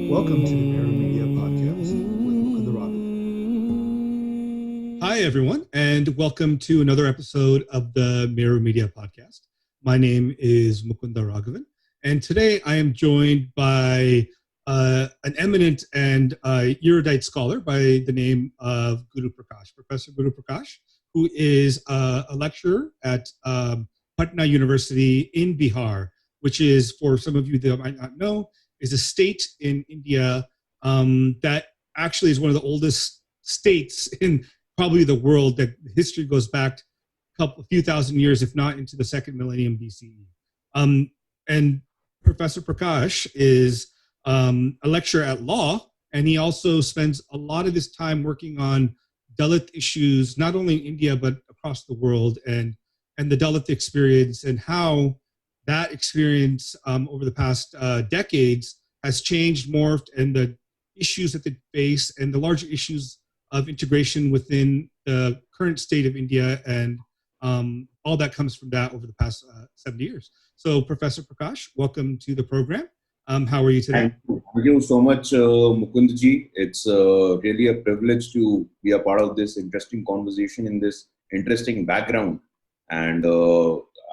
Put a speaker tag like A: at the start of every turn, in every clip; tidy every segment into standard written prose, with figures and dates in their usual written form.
A: Welcome to the Meru Media podcast with Mukunda Raghavan.
B: Hi, everyone, and welcome to another episode of the Meru Media podcast. My name is Mukunda Raghavan, and today I am joined by an eminent and erudite scholar by the name of Guru Prakash, Professor Guru Prakash, who is a lecturer at Patna University in Bihar, which is, for some of you that might not know, is a state in India that actually is one of the oldest states in probably the world. That history goes back a few thousand years, if not into the second millennium BCE. And Professor Prakash is a lecturer at law, and he also spends a lot of his time working on Dalit issues, not only in India, but across the world, and the Dalit experience and how that experience over the past decades has changed, morphed, and the issues that they face and the larger issues of integration within the current state of India, and all that comes from that over the past 70 years. So, Professor Prakash, welcome to the program. How are you today?
C: Thank you so much, Mukundji. It's really a privilege to be a part of this interesting conversation in this interesting background. And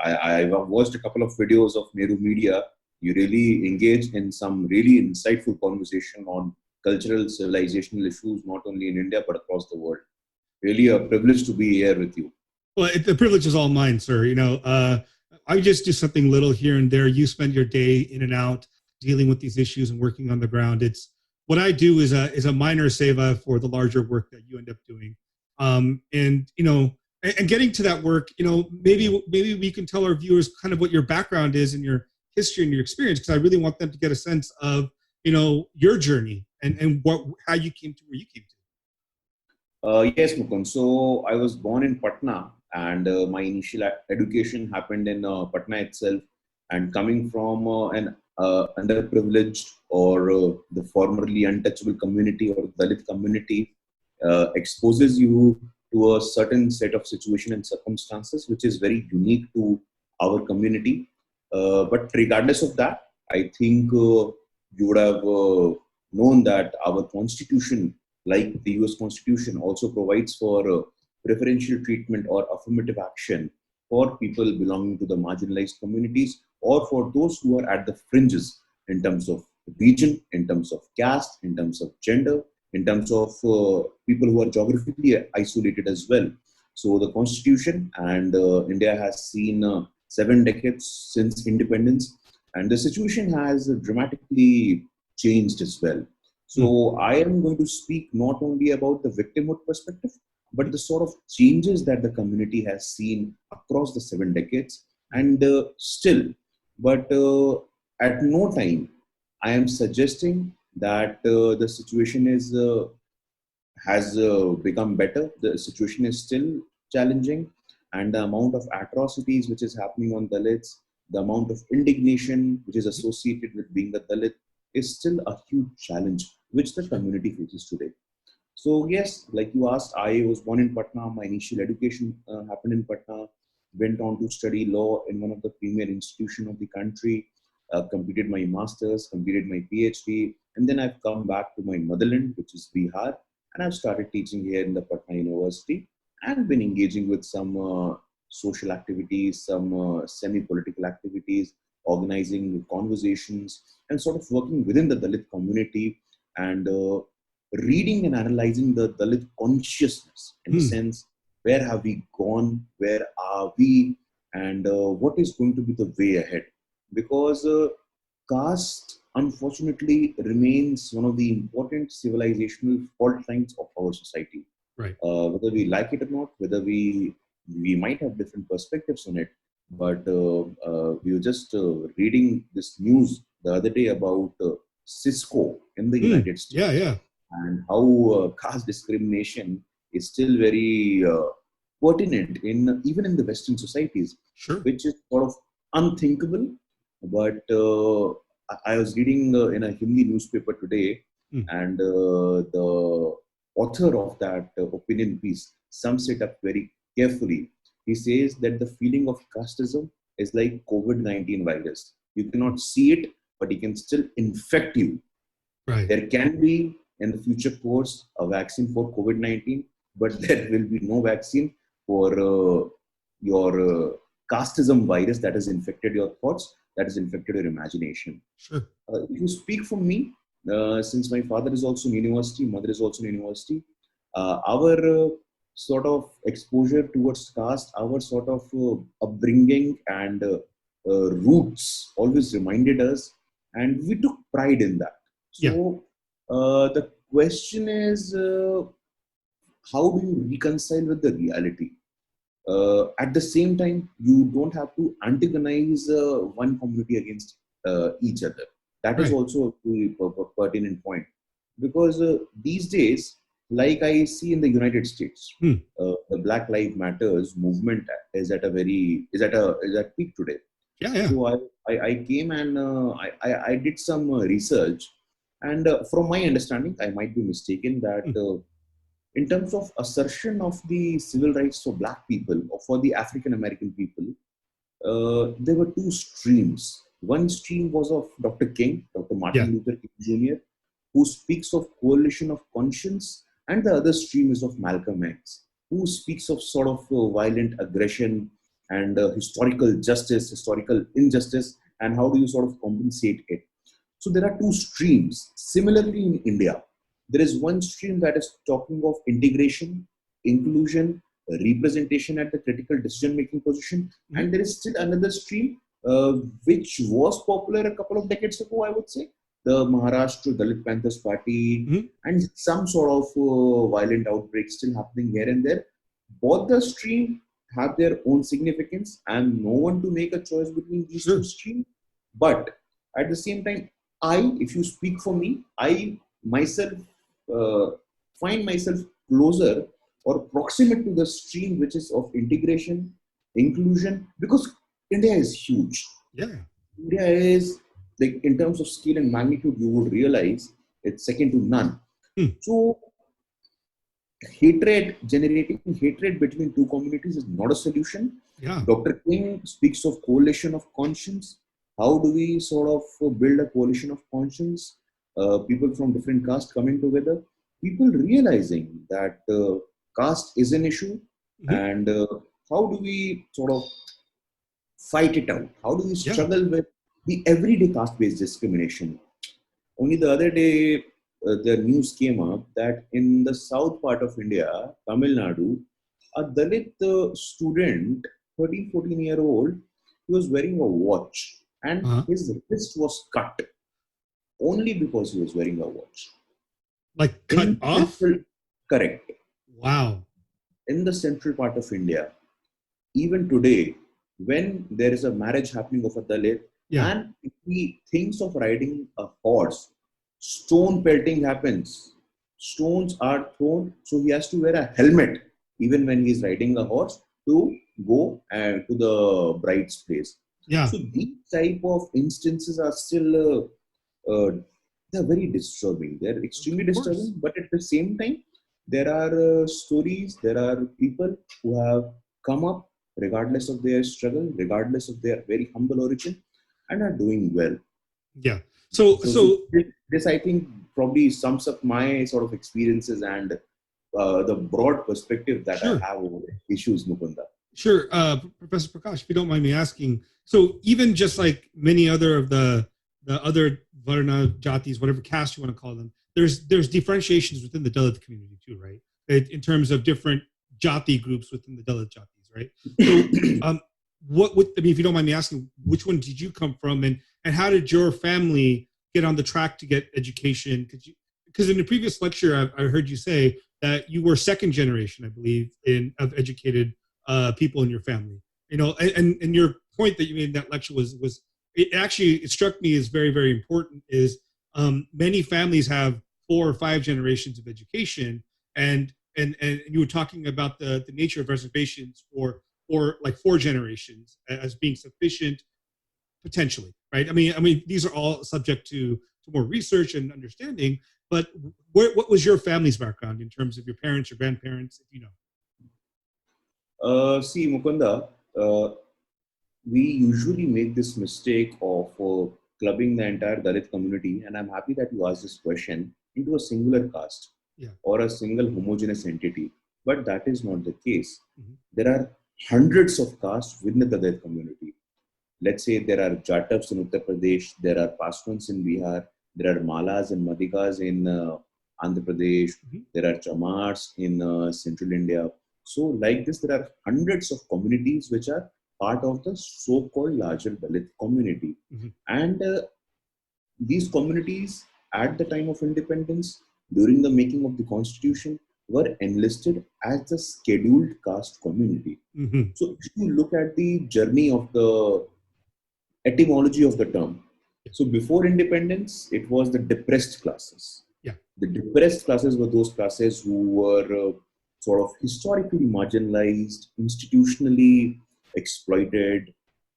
C: I've watched a couple of videos of Meru Media. You really engage in some really insightful conversation on cultural, civilizational issues, not only in India, but across the world. Really a privilege to be here with you.
B: Well, the privilege is all mine, sir. You know, I just do something little here and there. You spend your day in and out dealing with these issues and working on the ground. It's what I do is a minor seva for the larger work that you end up doing. And you know, and getting to that work, you know, maybe we can tell our viewers kind of what your background is and your history and your experience, because I really want them to get a sense of, you know, your journey and how you came to where you came
C: to. Yes, Mukund. So I was born in Patna, and my initial education happened in Patna itself. And coming from an underprivileged or the formerly untouchable community or Dalit community exposes you to a certain set of situation and circumstances, which is very unique to our community. But regardless of that, I think you would have known that our constitution, like the US Constitution, also provides for preferential treatment or affirmative action for people belonging to the marginalized communities, or for those who are at the fringes in terms of region, in terms of caste, in terms of gender, in terms of people who are geographically isolated as well. So the Constitution and India has seen 7 decades since independence, and the situation has dramatically changed as well. So I am going to speak not only about the victimhood perspective, but the sort of changes that the community has seen across the 7 decades and still. But at no time I am suggesting that the situation has become better. The situation is still challenging, and the amount of atrocities which is happening on Dalits, the amount of indignation which is associated with being a Dalit is still a huge challenge which the community faces today. So yes, like you asked, I was born in Patna. My initial education happened in Patna. Went on to study law in one of the premier institutions of the country. Completed my master's, completed my PhD, and then I've come back to my motherland, which is Bihar, and I've started teaching here in the Patna University, and been engaging with some social activities, some semi-political activities, organizing conversations, and sort of working within the Dalit community and reading and analyzing the Dalit consciousness in the sense, where have we gone, where are we, and what is going to be the way ahead. Because caste, unfortunately, remains one of the important civilizational fault lines of our society.
B: Right.
C: Whether we like it or not, whether we might have different perspectives on it, but we were just reading this news the other day about Cisco in the United States.
B: Yeah.
C: And how caste discrimination is still very pertinent even in the Western societies,
B: Sure.
C: Which is sort of unthinkable. But I was reading in a Hindi newspaper today, and the author of that opinion piece sums it up very carefully. He says that the feeling of casteism is like COVID-19 virus. You cannot see it, but it can still infect you.
B: Right.
C: There can be in the future course a vaccine for COVID-19, but there will be no vaccine for your casteism virus that has infected your thoughts, that has infected your imagination.
B: Sure.
C: If you speak for me, since my father is also in university, mother is also in university, our sort of exposure towards caste, our sort of upbringing and roots always reminded us, and we took pride in that.
B: Yeah.
C: So the question is, how do you reconcile with the reality? At the same time, you don't have to antagonize one community against each other. That is
B: Right.
C: also a very pertinent point, because these days, like I see in the United States,
B: Hmm.
C: the Black Lives Matters movement is at peak today.
B: Yeah. Yeah.
C: So I came and I did some research, and from my understanding, I might be mistaken that.
B: Hmm.
C: In terms of assertion of the civil rights for Black people or for the African American people, there were two streams. One stream was of Dr. King, Dr.
B: Yeah.
C: Martin Luther King Jr., who speaks of coalition of conscience, and the other stream is of Malcolm X, who speaks of sort of violent aggression and historical justice, historical injustice, and how do you sort of compensate it. So there are two streams. Similarly, in India, there is one stream that is talking of integration, inclusion, representation at the critical decision-making position,
B: Mhm.
C: and there is still another stream which was popular a couple of decades ago, I would say, the Maharashtra Dalit Panthers Party,
B: Mhm.
C: and some sort of violent outbreaks still happening here and there. Both the stream have their own significance. I am no one to make a choice between these two
B: Sure.
C: streams, but at the same time, if you speak for me, I myself uh, find myself closer or proximate to the stream which is of integration, inclusion, because India is huge.
B: Yeah.
C: India is, like, in terms of scale and magnitude, you would realize it's second to none.
B: Hmm.
C: So generating hatred between two communities is not a solution.
B: Yeah.
C: Dr. King speaks of coalition of conscience. How do we sort of build a coalition of conscience? People from different castes coming together, people realizing that caste is an issue,
B: Mhm.
C: and how do we sort of fight it out? How do we
B: Yeah.
C: struggle with the everyday caste-based discrimination? Only the other day, the news came up that in the south part of India, Tamil Nadu, a Dalit student, 13, 14-year-old, he was wearing a watch and
B: Uh-huh.
C: his wrist was cut only because he was wearing a watch.
B: Like cut
C: In
B: off?
C: central, correct.
B: Wow.
C: In the central part of India, even today, when there is a marriage happening of a Dalit,
B: Yeah.
C: and if he thinks of riding a horse, stone pelting happens. Stones are thrown, so he has to wear a helmet even when he is riding a horse to go to the bride's place.
B: Yeah.
C: So these type of instances are still they're very disturbing. They're extremely
B: Of course.
C: disturbing, but at the same time, there are stories, there are people who have come up regardless of their struggle, regardless of their very humble origin, and are doing well.
B: Yeah. So
C: So this, I think, probably sums up my sort of experiences and the broad perspective that I
B: sure.
C: have over issues, Mukunda.
B: Sure. Professor Prakash, if you don't mind me asking, so even just like many other of the other Varna, Jatis, whatever caste you want to call them, there's differentiations within the Dalit community too, right? In terms of different Jati groups within the Dalit Jatis, right? So what would, I mean, if you don't mind me asking, which one did you come from, and how did your family get on the track to get education? Because in the previous lecture, I heard you say that you were second generation, I believe, of educated people in your family. You know, and your point that you made in that lecture was it actually, it struck me as very, very important. Is many families have 4 or 5 generations of education, and you were talking about the nature of reservations for like 4 generations as being sufficient potentially, right? I mean, these are all subject to more research and understanding. But what was your family's background in terms of your parents, your grandparents, if you know?
C: See, Mukunda, we usually make this mistake of clubbing the entire Dalit community, and I'm happy that you asked this question, into a singular caste
B: Yeah.
C: or a single homogeneous entity. But that is not the case.
B: Mhm.
C: There are hundreds of castes within the Dalit community. Let's say there are Jatavs in Uttar Pradesh, there are Paswans in Bihar, there are Malas and Madigas in Andhra Pradesh,
B: Mhm.
C: there are Chamars in central India. So, like this, there are hundreds of communities which are part of the so-called larger Dalit community.
B: Mhm.
C: And these communities, at the time of independence, during the making of the constitution, were enlisted as the scheduled caste community.
B: Mhm.
C: So, if you look at the journey of the etymology of the term,
B: Yeah.
C: so before independence, it was the depressed classes.
B: Yeah.
C: The depressed classes were those classes who were sort of historically marginalized, institutionally exploited,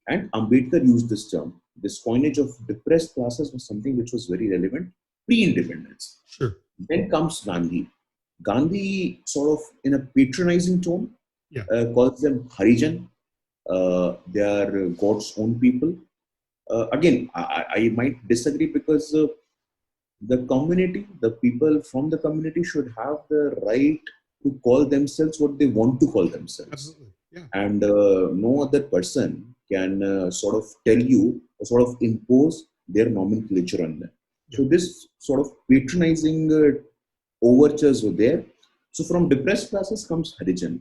C: and Ambedkar used this term. This coinage of depressed classes was something which was very relevant pre-independence.
B: Sure.
C: Then comes Gandhi. Gandhi, sort of in a patronizing tone,
B: Yeah.
C: calls them Harijan. They are God's own people. Again, I might disagree because the community, the people from the community should have the right to call themselves what they want to call themselves.
B: Absolutely. Yeah.
C: And no other person can sort of tell you or sort of impose their nomenclature on them. So
B: Yeah.
C: this sort of patronizing overtures were there. So from depressed classes comes Harijan.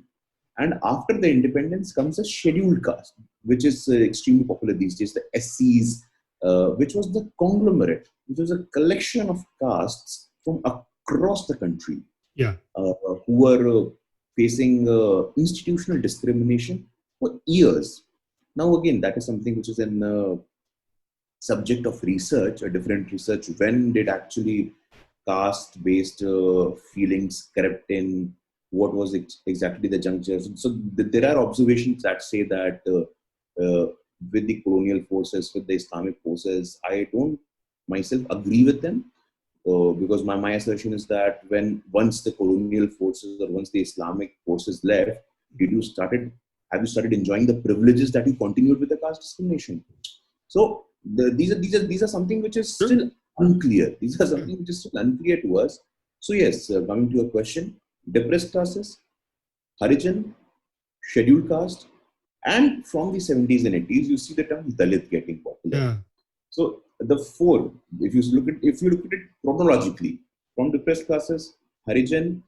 C: And after the independence comes a scheduled caste, which is extremely popular these days, the SCs, which was the conglomerate, which was a collection of castes from across the country
B: Yeah.
C: who were facing institutional discrimination for years. Now, again, that is something which is an subject of research, a different research. When did actually caste-based feelings crept in? What was exactly the juncture? So there are observations that say that with the colonial forces, with the Islamic forces, I don't myself agree with them because my assertion is that when once the colonial forces or once the Islamic forces left, have you started enjoying the privileges that you continued with the caste discrimination? So these are something which is
B: Sure.
C: still unclear. These are
B: Yeah.
C: something which is still unclear to us. So yes, coming to your question, depressed classes, Harijan, scheduled caste, and from the 70s and 80s, you see the term Dalit getting popular.
B: Yeah.
C: So the four, if you look at it chronologically, from depressed classes, Harijan,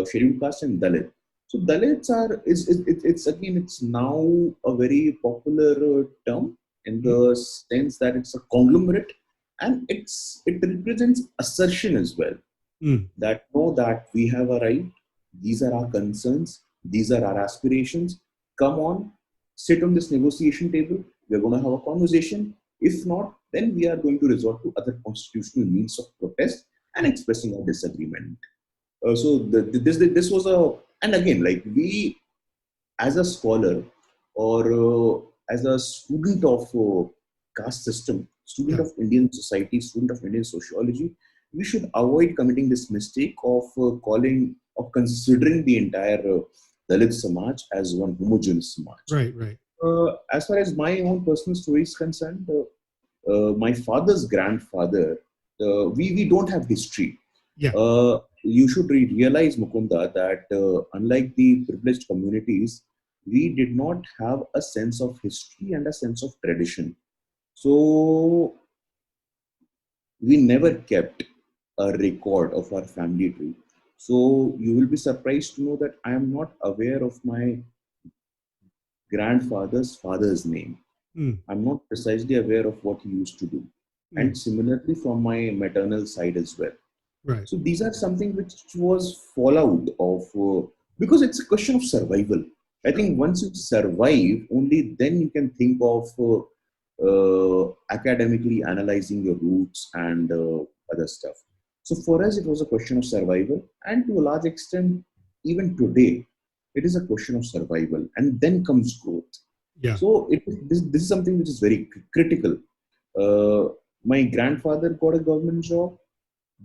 C: scheduled caste, and Dalit. So Dalits are it's again it's now a very popular term in
B: Mhm.
C: the sense that it's a conglomerate and it represents assertion as well
B: Mm.
C: that know that we have a right, these are our concerns, these are our aspirations. Come on, sit on this negotiation table. We're going to have a conversation. If not, then we are going to resort to other constitutional means of protest and
B: Yeah.
C: expressing our disagreement. This was a, and again, like we as a scholar or as a student of caste system, student
B: Yeah.
C: of Indian society, student of Indian sociology, we should avoid committing this mistake of considering the entire Dalit Samaj as one homogeneous Samaj.
B: Right. Right.
C: As far as my own personal story is concerned, my father's grandfather, we don't have history.
B: Yeah.
C: You should realize, Mukunda, that unlike the privileged communities, we did not have a sense of history and a sense of tradition. So we never kept a record of our family tree. So you will be surprised to know that I am not aware of my grandfather's father's name.
B: Mm.
C: I'm not precisely aware of what he used to do.
B: Mm.
C: And similarly from my maternal side as well.
B: Right.
C: So these are something which was fallout of, because it's a question of survival. I think once you survive, only then you can think of academically analyzing your roots and other stuff. So for us, it was a question of survival. And to a large extent, even today, it is a question of survival. And then comes growth.
B: Yeah.
C: So this is something which is very critical. My grandfather got a government job.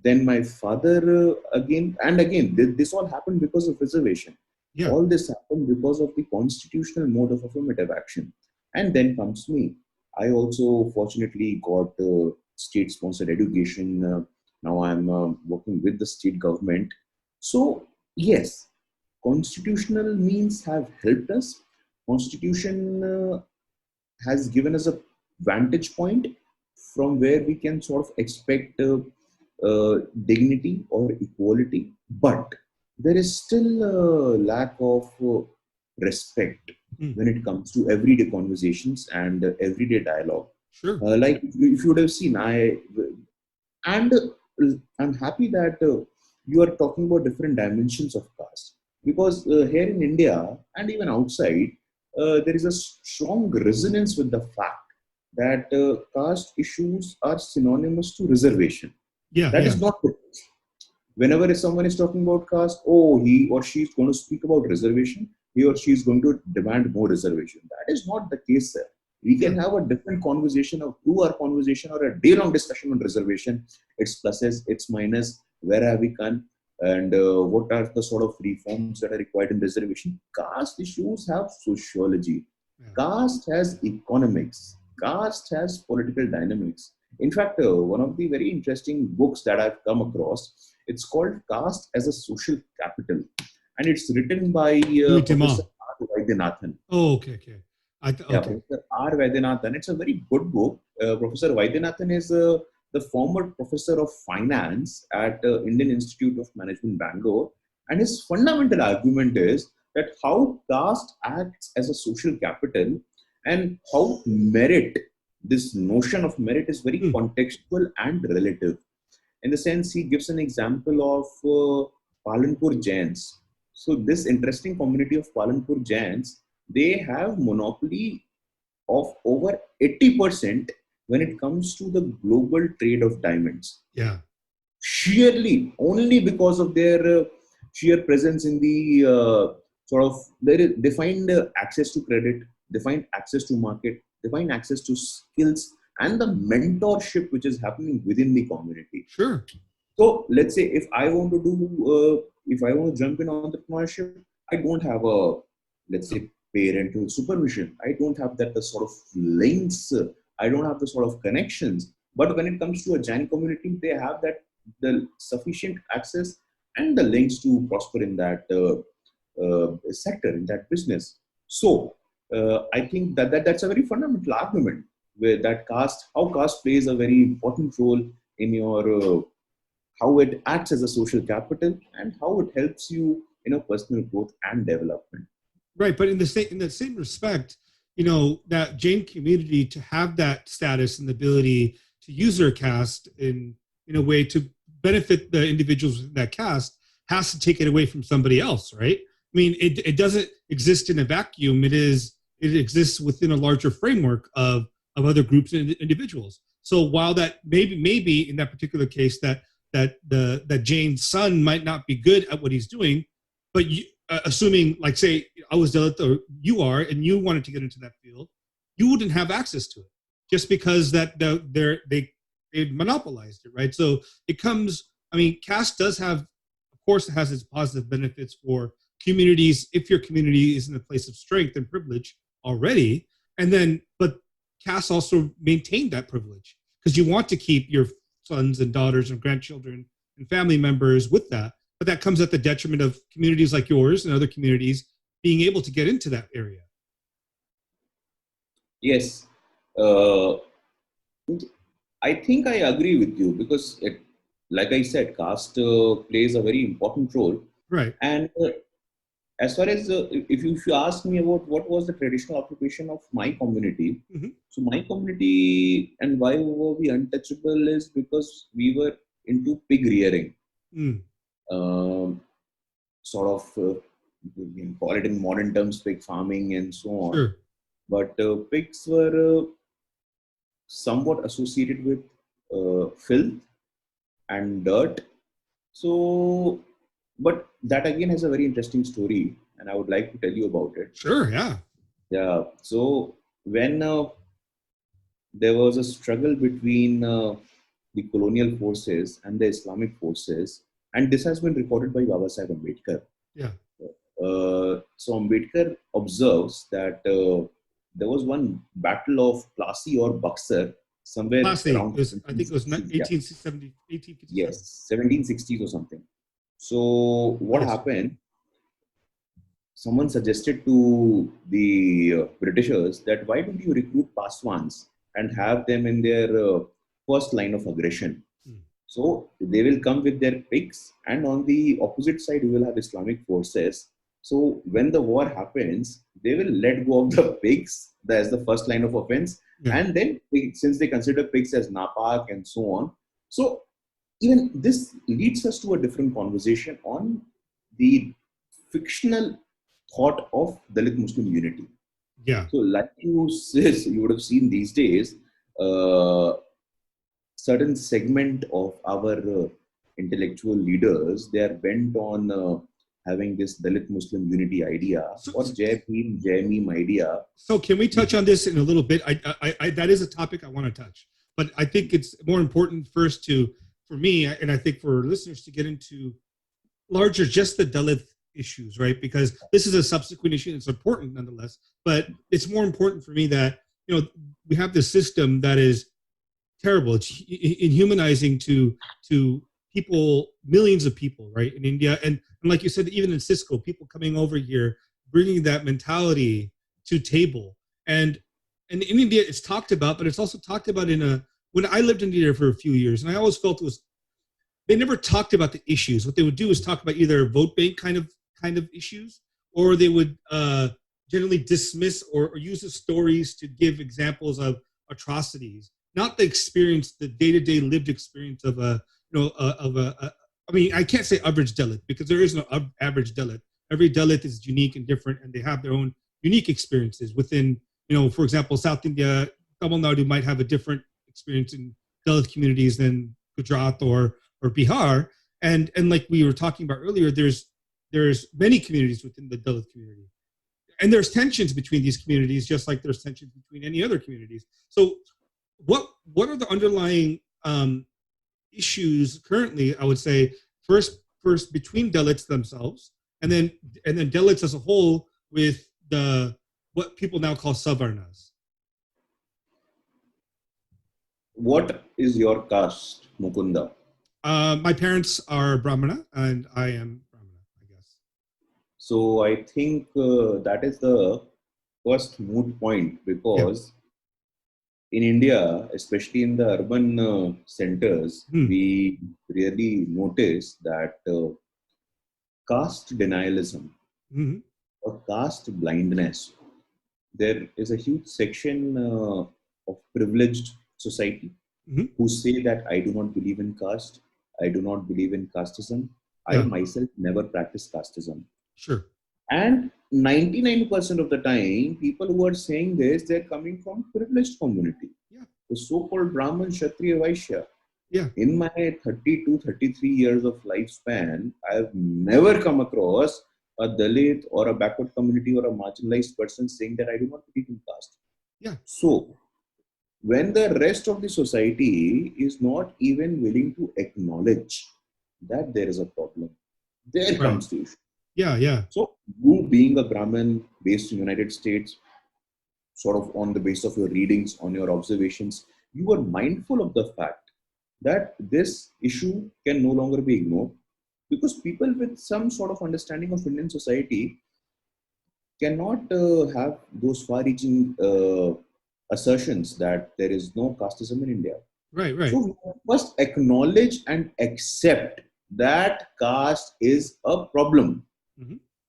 C: Then my father again and again. This all happened because of reservation.
B: Yeah.
C: All this happened because of the constitutional mode of affirmative action. And then comes me. I also fortunately got state-sponsored education. Now I'm working with the state government. So yes, constitutional means have helped us. Constitution has given us a vantage point from where we can sort of expect dignity or equality, but there is still a lack of respect
B: Mm.
C: when it comes to everyday conversations and everyday dialogue.
B: Sure.
C: Like if you would have seen, and I'm happy that you are talking about different dimensions of caste, because here in India and even outside, there is a strong resonance with the fact that caste issues are synonymous to reservation.
B: Yeah.
C: That
B: Yeah.
C: is not the case. Whenever someone is talking about caste, oh, he or she is going to speak about reservation, he or she is going to demand more reservation. That is not the case, sir. We can
B: Sure.
C: have a different conversation, a 2 hour conversation, or a day long discussion on reservation, its pluses, its minus, where have we come, and what are the sort of reforms that are required in reservation. Caste issues have sociology,
B: Yeah.
C: caste has economics, caste has political dynamics. In fact, one of the very interesting books that I've come across, it's called Caste as a Social Capital, and it's written by Professor
B: Duitema.
C: R. Vaidyanathan.
B: Oh, okay. Okay.
C: Yeah,
B: Okay.
C: Professor R. Vaidyanathan. It's a very good book. Professor Vaidyanathan is the former professor of finance at Indian Institute of Management, Bangalore, and his fundamental argument is that how caste acts as a social capital and how merit, this notion of merit, is very
B: Mm.
C: contextual and relative. In the sense, he gives an example of Palanpur Jains. So this interesting community of Palanpur Jains, they have monopoly of over 80% when it comes to the global trade of diamonds.
B: Yeah.
C: Sheerly, only because of their sheer presence in the sort of, they find access to credit, they find access to market, they find access to skills, and the mentorship which is happening within the community.
B: Sure.
C: So let's say if I want to jump in entrepreneurship, I don't have a, let's say, parental supervision. I don't have that the sort of links. I don't have the sort of connections. But when it comes to a Jain community, they have that the sufficient access and the links to prosper in that sector, in that business. So I think that's a very fundamental argument where that how caste plays a very important role in your how it acts as a social capital and how it helps you in a personal growth and development.
B: Right, but in the same respect, that Jain community to have that status and the ability to use their caste in a way to benefit the individuals in that caste has to take it away from somebody else, right? I mean, it doesn't exist in a vacuum. It exists within a larger framework of other groups and individuals. So while that maybe in that particular case that Jane's son might not be good at what he's doing, but assuming, like, say I was Dalit or you are, and you wanted to get into that field, you wouldn't have access to it just because they monopolized it, right? So it comes. I mean, caste does have, of course, it has its positive benefits for communities if your community is in a place of strength and privilege already, and then but caste also maintained that privilege because you want to keep your sons and daughters and grandchildren and family members with that. But that comes at the detriment of communities like yours and other communities being able to get into that area.
C: Yes, uh, I think I agree with you because, like I said, caste plays a very important role.
B: Right.
C: And as far as if you ask me about what was the traditional occupation of my community,
B: Mm-hmm.
C: so my community and why were we untouchable is because we were into pig rearing.
B: Mm.
C: Um, Sort of you can call it in modern terms pig farming and so on,
B: Sure.
C: but pigs were somewhat associated with filth and dirt. So but that again has a very interesting story and I would like to tell you about it.
B: Sure. Yeah.
C: Yeah, so when there was a struggle between the colonial forces and the Islamic forces, and this has been recorded by Baba Sahib Ambedkar.
B: Yeah.
C: So Ambedkar observes that there was one battle of Plassey or Buxar somewhere
B: Classy.
C: around.
B: I think it was 1870, 1857.
C: Yes, 1760s or something. So what
B: Yes.
C: happened? Someone suggested to the Britishers that why don't you recruit Paswans and have them in their first line of aggression?
B: Hmm.
C: So they will come with their pigs, and on the opposite side, you will have Islamic forces. So when the war happens, they will let go of the pigs as the first line of offense,
B: Yeah.
C: and then since they consider pigs as napak and so on, so even this leads us to a different conversation on the fictional thought of Dalit Muslim unity.
B: Yeah.
C: So, like you says, you would have seen these days, certain segment of our intellectual leaders, they are bent on having this Dalit Muslim unity idea or Jai Bhim, Jai Meme idea.
B: So can we touch on this in a little bit? I that is a topic I want to touch, but I think it's more important first for me, and I think for listeners to get into larger, just the Dalit issues, right? Because this is a subsequent issue. It's important nonetheless, but it's more important for me that, we have this system that is terrible. It's inhumanizing to people, millions of people, right, in India, and like you said, even in Cisco, people coming over here, bringing that mentality to table, and in India, it's talked about, but it's also talked about when I lived in India for a few years, and I always felt it was they never talked about the issues. What they would do is talk about either vote bank kind of issues, or they would generally dismiss or use the stories to give examples of atrocities, not the experience, the day-to-day lived experience of I mean, I can't say average Dalit because there is no average Dalit. Every Dalit is unique and different, and they have their own unique experiences within, for example, South India, Tamil Nadu might have a different experience in Dalit communities than Gujarat or Bihar. And like we were talking about earlier, there's many communities within the Dalit community. And there's tensions between these communities, just like there's tensions between any other communities. So what are the underlying issues currently, I would say, first between Dalits themselves, and then Dalits as a whole with what people now call Savarnas?
C: What is your caste, Mukunda?
B: My parents are Brahmana, and I am Brahmana, I guess.
C: So I think that is the first moot point, because in India, especially in the urban centers, we really notice that caste denialism or caste blindness, there is a huge section of privileged society who say that I do not believe in caste, I do not believe in casteism. I myself never practice casteism.
B: Sure.
C: And 99% of the time, people who are saying this, they're coming from privileged community.
B: Yeah.
C: The so-called Brahmin, Kshatriya, Vaishya.
B: Yeah.
C: In my 32, 33 years of lifespan, I've never come across a Dalit or a backward community or a marginalized person saying that I do not believe in caste.
B: Yeah.
C: So, when the rest of the society is not even willing to acknowledge that there is a problem, there comes the issue.
B: Yeah.
C: So, you being a Brahmin based in the United States, sort of on the basis of your readings, on your observations, you were mindful of the fact that this issue can no longer be ignored, because people with some sort of understanding of Indian society cannot have those far-reaching assertions that there is no casteism in India.
B: Right.
C: So we must acknowledge and accept that caste is a problem.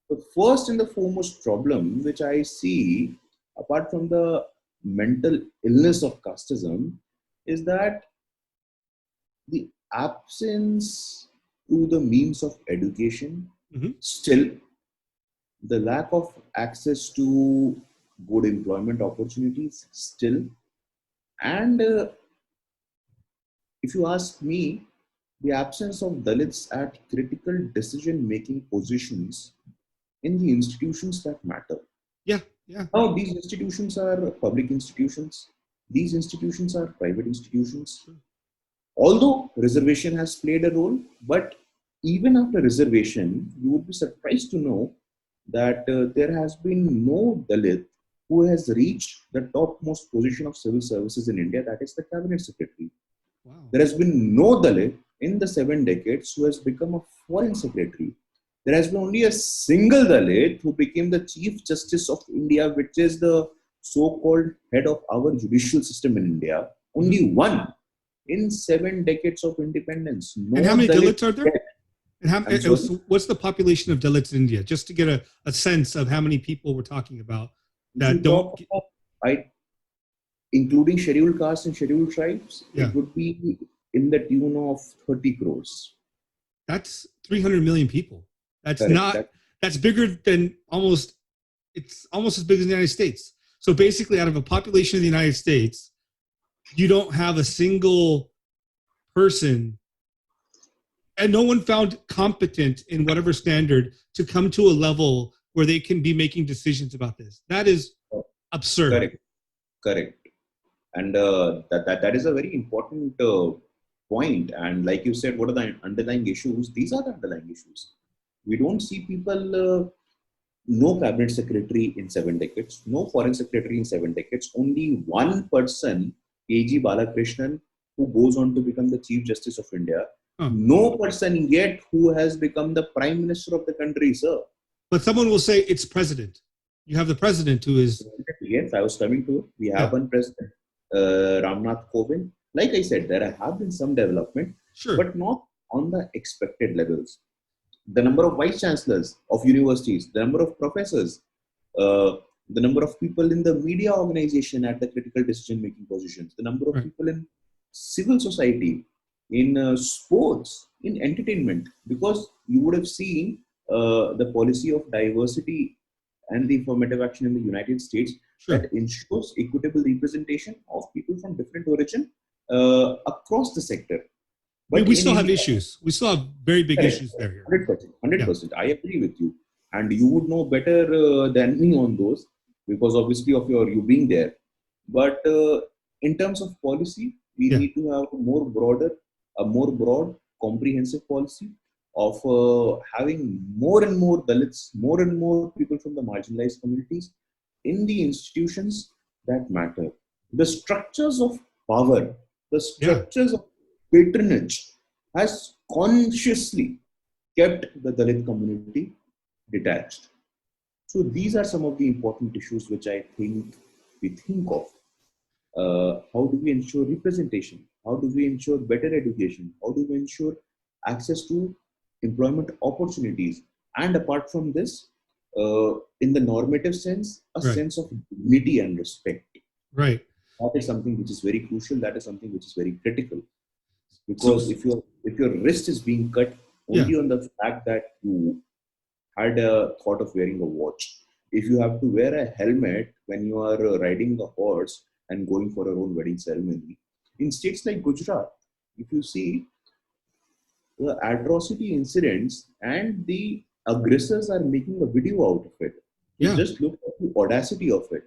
C: The first and the foremost problem which I see, apart from the mental illness of casteism, is that the absence to the means of education, still the lack of access to good employment opportunities, still, and if you ask me, the absence of Dalits at critical decision-making positions in the institutions that matter.
B: Yeah.
C: Now, these institutions are public institutions. These institutions are private institutions. Although reservation has played a role, but even after reservation, you would be surprised to know that there has been no Dalit who has reached the topmost position of civil services in India, that is the cabinet secretary.
B: Wow.
C: There has been no Dalit in the 7 decades who has become a foreign secretary. There has been only a single Dalit who became the Chief Justice of India, which is the so-called head of our judicial system in India. Only one in 7 decades of independence. No
B: And how many
C: Dalit
B: Dalits are there?
C: yet.
B: And
C: sorry?
B: so what's the population of Dalits in India? Just to get a sense of how many people we're talking about
C: If
B: that
C: you
B: don't.
C: talk about, including scheduled castes and scheduled tribes,
B: Yeah.
C: it would be in the tune of 30 crores.
B: That's 300 million people. That's
C: Correct.
B: not. That's bigger than almost. It's almost as big as the United States. So basically, out of a population of the United States, you don't have a single person, and no one found competent in whatever standard to come to a level where they can be making decisions about this. That is absurd.
C: Correct. And that is a very important point. And like you said, what are the underlying issues? These are the underlying issues. We don't see people, no cabinet secretary in 7 decades, no foreign secretary in 7 decades, only one person, A.G. Balakrishnan, who goes on to become the Chief Justice of India. No person yet who has become the Prime Minister of the country, sir.
B: But someone will say it's president. You have the president who is.
C: Yes, I was coming to it. We have one president, Ramnath Kovind. Like I said, there have been some development, but not on the expected levels. The number of vice chancellors of universities, the number of professors, the number of people in the media organization at the critical decision-making positions, the number of people in civil society, in sports, in entertainment, because you would have seen the policy of diversity and the affirmative action in the United States that ensures equitable representation of people from different origin across the sector.
B: But we still have issues. We still have very big issues there.
C: 100%. I agree with you. And you would know better than me on those because obviously of you being there. But in terms of policy, we need to have a more broad, comprehensive policy of having more and more Dalits, more and more people from the marginalized communities in the institutions that matter. The structures of power, the structures of patronage has consciously kept the Dalit community detached. So these are some of the important issues which I think we think of. How do we ensure representation? How do we ensure better education? How do we ensure access to employment opportunities? And apart from this, in the normative sense, a sense of dignity and respect.
B: Right.
C: That is something which is very crucial. That is something which is very critical. Because if your wrist is being cut only on the fact that you had a thought of wearing a watch, if you have to wear a helmet when you are riding a horse and going for your own wedding ceremony, in states like Gujarat, if you see the atrocity incidents and the aggressors are making a video out of it. You just look at the audacity of it.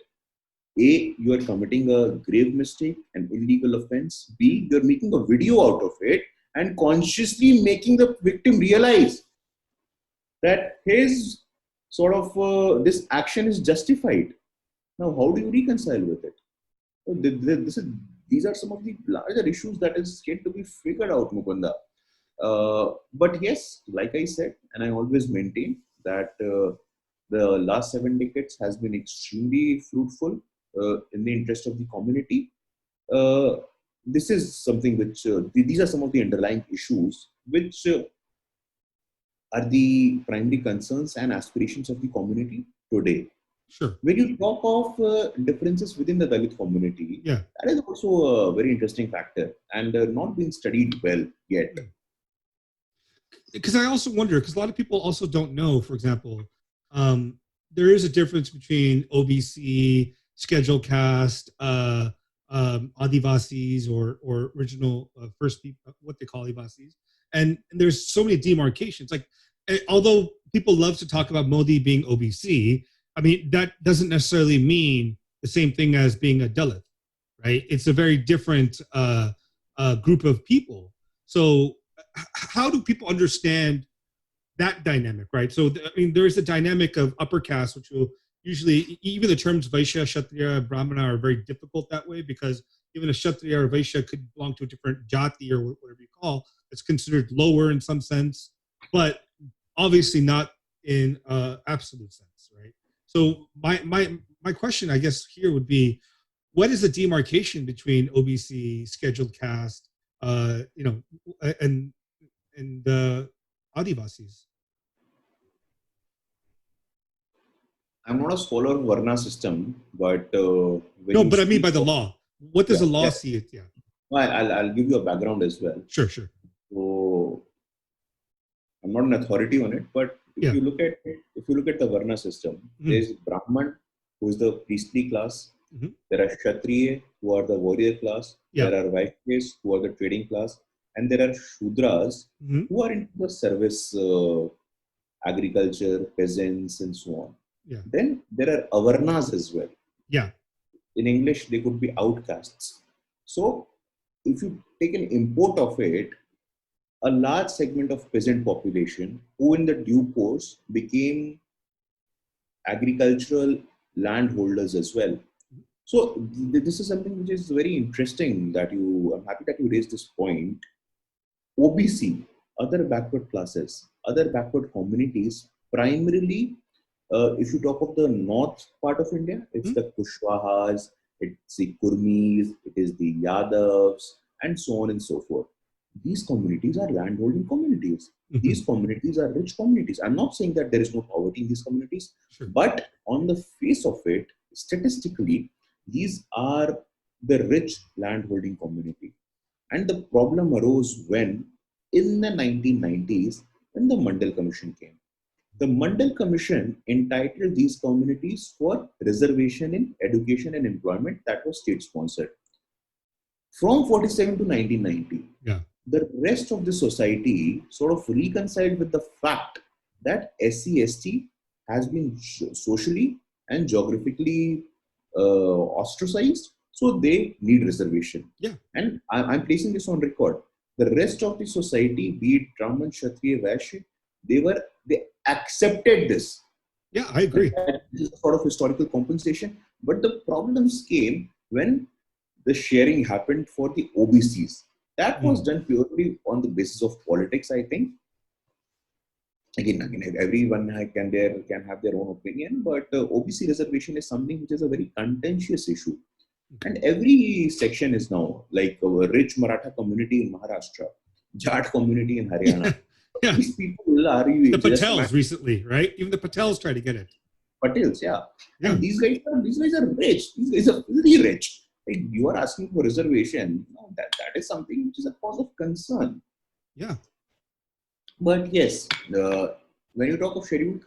C: A, you are committing a grave mistake, an illegal offense. B, you're making a video out of it and consciously making the victim realize that his sort of this action is justified. Now, how do you reconcile with it? So these are some of the larger issues that is yet to be figured out, Mukunda. But yes, like I said, and I always maintain that the last 7 decades has been extremely fruitful in the interest of the community. This is something which, these are some of the underlying issues which are the primary concerns and aspirations of the community today.
B: Sure.
C: When you talk of differences within the Dalit community, that is also a very interesting factor and not being studied well yet.
B: Because I also wonder, because a lot of people also don't know, for example, there is a difference between OBC, scheduled caste, Adivasis or original first people, what they call Adivasis. And there's so many demarcations. Like, although people love to talk about Modi being OBC, I mean, that doesn't necessarily mean the same thing as being a Dalit, right? It's a very different group of people. So how do people understand that dynamic, right? So, I mean, there is a dynamic of upper caste, which will usually even the terms Vaishya, Kshatriya, Brahmana are very difficult that way, because even a Kshatriya or Vaishya could belong to a different Jati or whatever you call. It's considered lower in some sense, but obviously not in absolute sense, right? So my question, I guess, here would be, what is the demarcation between OBC, scheduled caste, and Adivasis?
C: I'm not a scholar of Varna system, but when
B: No,
C: you
B: but I mean
C: speak
B: by the
C: of,
B: law. What does
C: yeah,
B: the law
C: yeah,
B: see it? Yeah,
C: I'll give you a background as well.
B: sure, sure.
C: So I'm not an authority on it, but
B: Yeah.
C: if you look at the Varna system, there's Brahman, who is the priestly class. There are Kshatriya, who are the warrior class.
B: Yeah.
C: There are Vaishyas, who are the trading class, and there are Shudras, who are into the service, agriculture, peasants, and so on.
B: Yeah.
C: Then there are Avarnas as well.
B: Yeah.
C: In English, they could be outcasts. So if you take an import of it, a large segment of peasant population who in the due course became agricultural landholders as well. So this is something which is very interesting I'm happy that you raised this point. OBC, other backward classes, other backward communities, primarily, if you talk of the north part of India, it's the Kushwahas, it's the Kurmis, it is the Yadavs, and so on and so forth. These communities are landholding communities. These communities are rich communities. I'm not saying that there is no poverty in these communities, but on the face of it, statistically, these are the rich landholding community. And the problem arose when, in the 1990s, when the Mandal Commission came. The Mandal Commission entitled these communities for reservation in education and employment that was state-sponsored. From 47 to 1990, the rest of the society sort of reconciled with the fact that SC/ST has been socially and geographically ostracized, so they need reservation.
B: Yeah.
C: And I'm placing this on record. The rest of the society, be it Brahman, Kshatriya, Vaishya, they accepted this.
B: Yeah, I agree.
C: This is sort of historical compensation. But the problems came when the sharing happened for the OBCs. That was done purely on the basis of politics, I think. Again, everyone can have their own opinion, but OBC reservation is something which is a very contentious issue. And every section is now, like a rich Maratha community in Maharashtra, Jat community in Haryana.
B: Yeah.
C: These people are
B: the Patels recently, right? Even the Patels try to get it.
C: Patels, yeah. And these guys are rich. These guys are really rich. Like, you are asking for reservation. No, that is something which is a cause of concern.
B: Yeah.
C: But yes, when you talk of scheduled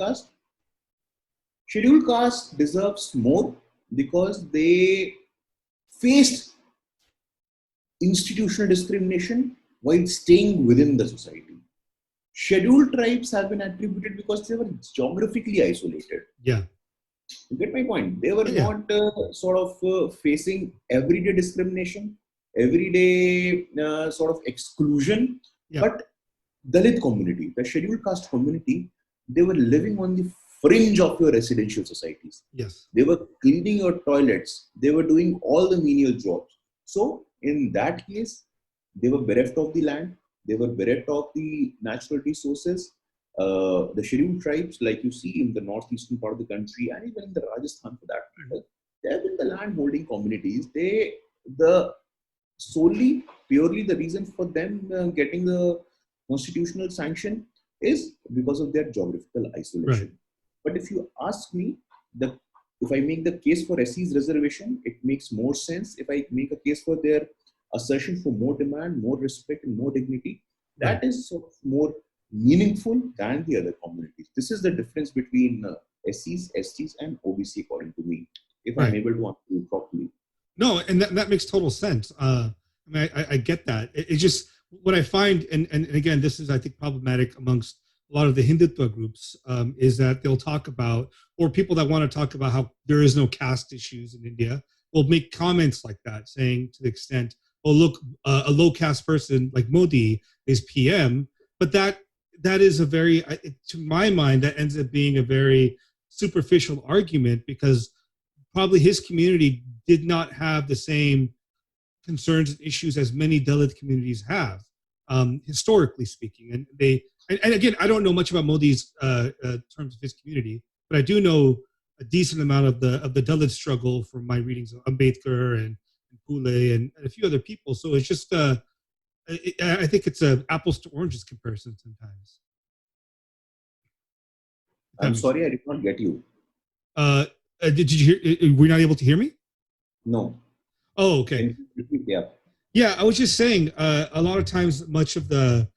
C: caste deserves more because they faced institutional discrimination while staying within the society. Scheduled tribes have been attributed because they were geographically isolated.
B: Yeah.
C: You get my point? They were not facing everyday discrimination, everyday sort of exclusion, but Dalit community, the scheduled caste community, they were living on the fringe of your residential societies.
B: Yes.
C: They were cleaning your toilets. They were doing all the menial jobs. So in that case, they were bereft of the land. They were bereft of the natural resources. The scheduled tribes, like you see in the northeastern part of the country, and even in the Rajasthan for that matter, they have been the land holding communities. Purely the reason for them getting the constitutional sanction is because of their geographical isolation.
B: Right.
C: But if you ask me, if I make the case for SC's reservation, it makes more sense. If I make a case for their assertion for more demand, more respect, and more dignity, that is sort of more meaningful than the other communities. This is the difference between SCs, STs, and OBC, according to me, if I'm able to answer you properly.
B: No, and that makes total sense. I mean, I get that. It's just what I find, and again, this is, I think, problematic amongst a lot of the Hindutva groups, is that they'll talk about, or people that want to talk about how there is no caste issues in India will make comments like that, saying to the extent, oh, look, a low caste person like Modi is PM, but that is a very, to my mind, that ends up being a very superficial argument, because probably his community did not have the same concerns and issues as many Dalit communities have, historically speaking. And again, I don't know much about Modi's terms of his community, but I do know a decent amount of the Dalit struggle from my readings of Ambedkar and Pule and a few other people. So it's just, I think it's a apples to oranges comparison sometimes.
C: I'm sorry, I did not get you.
B: Did you hear? Were you not able to hear me?
C: No.
B: Oh, okay.
C: Yeah.
B: Yeah, I was just saying, a lot of times, much of I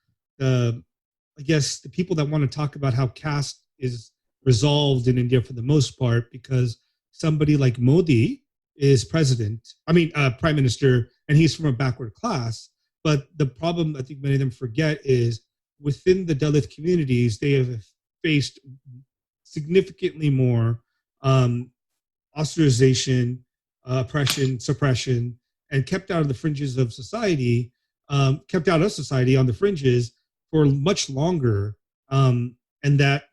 B: guess, the people that want to talk about how caste is resolved in India for the most part, because somebody like Modi is prime minister, and he's from a backward class. But the problem I think many of them forget is within the Dalit communities, they have faced significantly more ostracization, oppression, suppression, and kept out of the fringes of society, kept out of society on the fringes for much longer, and that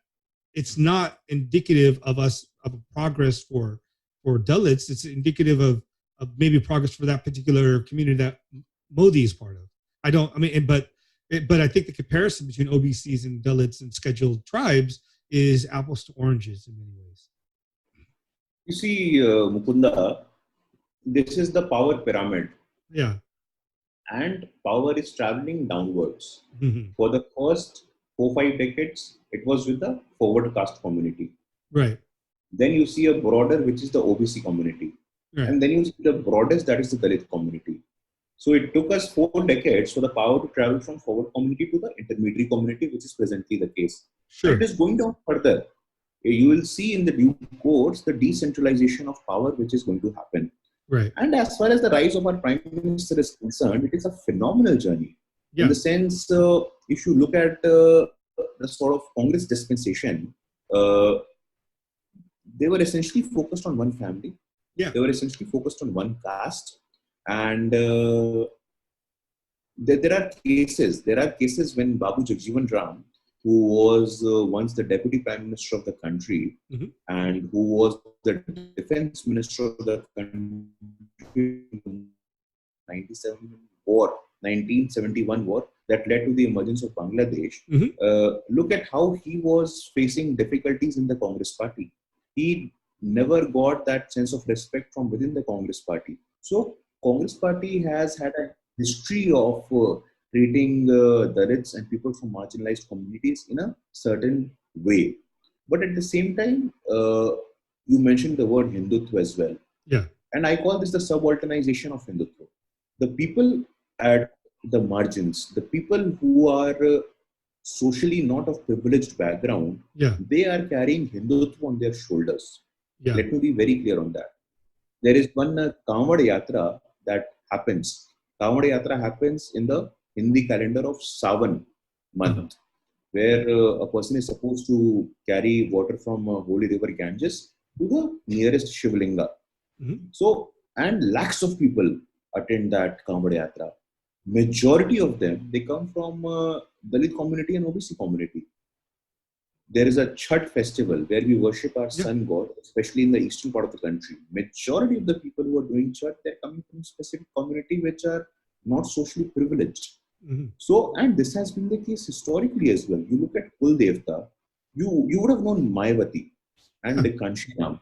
B: it's not indicative of progress for Dalits. It's indicative of maybe progress for that particular community that Modi is part of. But I think the comparison between OBCs and Dalits and scheduled tribes is apples to oranges in many ways.
C: You see, Mukunda, this is the power pyramid.
B: Yeah.
C: And power is traveling downwards.
B: Mm-hmm.
C: For the first 4-5 decades, it was with the forward caste community.
B: Right.
C: Then you see a broader, which is the OBC community. Right. And then you see the broadest, that is the Dalit community. So it took us 4 decades for the power to travel from forward community to the intermediary community, which is presently the case.
B: Sure.
C: And it is going down further. You will see in the due course the decentralization of power, which is going to happen.
B: Right.
C: And as far as the rise of our Prime Minister is concerned, it is a phenomenal journey. Yeah. In the sense, if you look at the sort of Congress dispensation, they were essentially focused on one family.
B: Yeah.
C: They were essentially focused on one caste. And there are cases when Babu Jagjeevan Ram, who was once the Deputy Prime Minister of the country, mm-hmm. and who was the Defense Minister of the country in 1971 war that led to the emergence of Bangladesh. Mm-hmm. Look at how he was facing difficulties in the Congress party. He never got that sense of respect from within the Congress party. So Congress party has had a history of treating Dalits and people from marginalized communities in a certain way. But at the same time, you mentioned the word Hindutva as well.
B: Yeah.
C: And I call this the subalternization of Hindutva. The people at the margins, the people who are socially not of privileged background,
B: yeah.
C: they are carrying Hindutva on their shoulders.
B: Yeah.
C: Let me be very clear on that. There is one Kamad Yatra that happens. Kamad Yatra happens in the Hindi calendar of Sawan month, where a person is supposed to carry water from holy river Ganges to the nearest Shivlinga. Mm-hmm. So, and lakhs of people attend that Kamad Yatra. Majority of them, they come from Dalit community and OBC community. There is a Chhat festival where we worship our sun god, especially in the eastern part of the country. Majority of the people who are doing Chhat, they're coming from specific community which are not socially privileged. Mm-hmm. So, and this has been the case historically as well. You look at Kul Devta, you would have known Mayavati and the Kanshinam.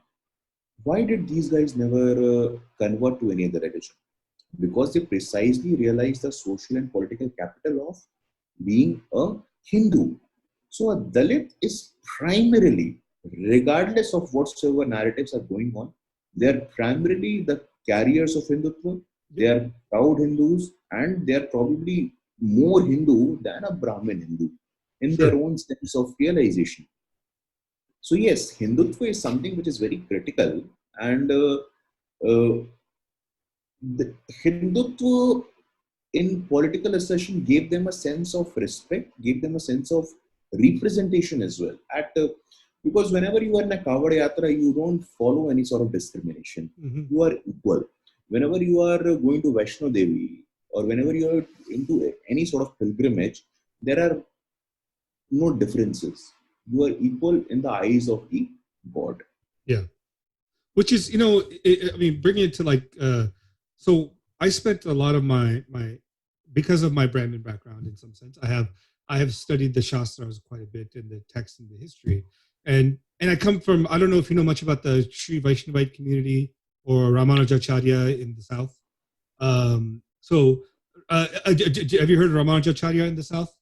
C: Why did these guys never convert to any other religion? Because they precisely realized the social and political capital of being a Hindu. So a Dalit is primarily, regardless of whatsoever narratives are going on, they are primarily the carriers of Hindutva. They are proud Hindus, and they are probably more Hindu than a Brahmin Hindu in their own sense of realization. So yes, Hindutva is something which is very critical, and the Hindutva in political assertion gave them a sense of respect, gave them a sense of representation as well. Because whenever you are in a Kavada Yatra, you don't follow any sort of discrimination. Mm-hmm. You are equal. Whenever you are going to Vaishno Devi, or whenever you are into any sort of pilgrimage, there are no differences. You are equal in the eyes of the God.
B: Yeah. Which is, I mean, bringing it to like, so I spent a lot of my because of my Brahmin background in some sense, I have studied the Shastras quite a bit in the text and the history, and I come from, I don't know if you know much about the Sri Vaishnavite community or Ramanujacharya in the South. So, have you heard of Ramanujacharya in the South?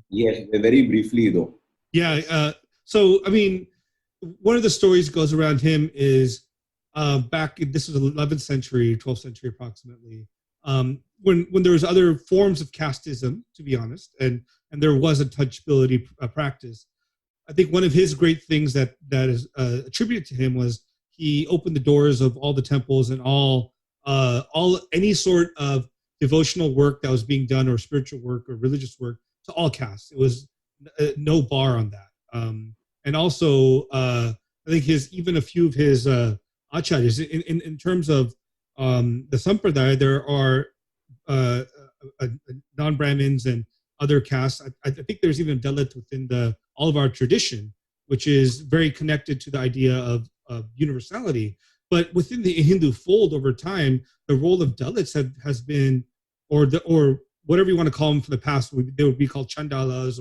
C: Yes, very briefly though.
B: Yeah. So, I mean, one of the stories goes around him is back. This was 11th century, 12th century, approximately. When there was other forms of casteism, to be honest, and there was a touchability practice. I think one of his great things that is attributed to him was he opened the doors of all the temples and all any sort of devotional work that was being done or spiritual work or religious work to all castes. It was no bar on that. And also, I think even a few of his acharyas in terms of the sampradaya, there are uh, non-Brahmins and other castes. I think there's even Dalit within all of our tradition, which is very connected to the idea of universality. But within the Hindu fold, over time, the role of Dalits has been, or whatever you want to call them for the past, they would be called chandalas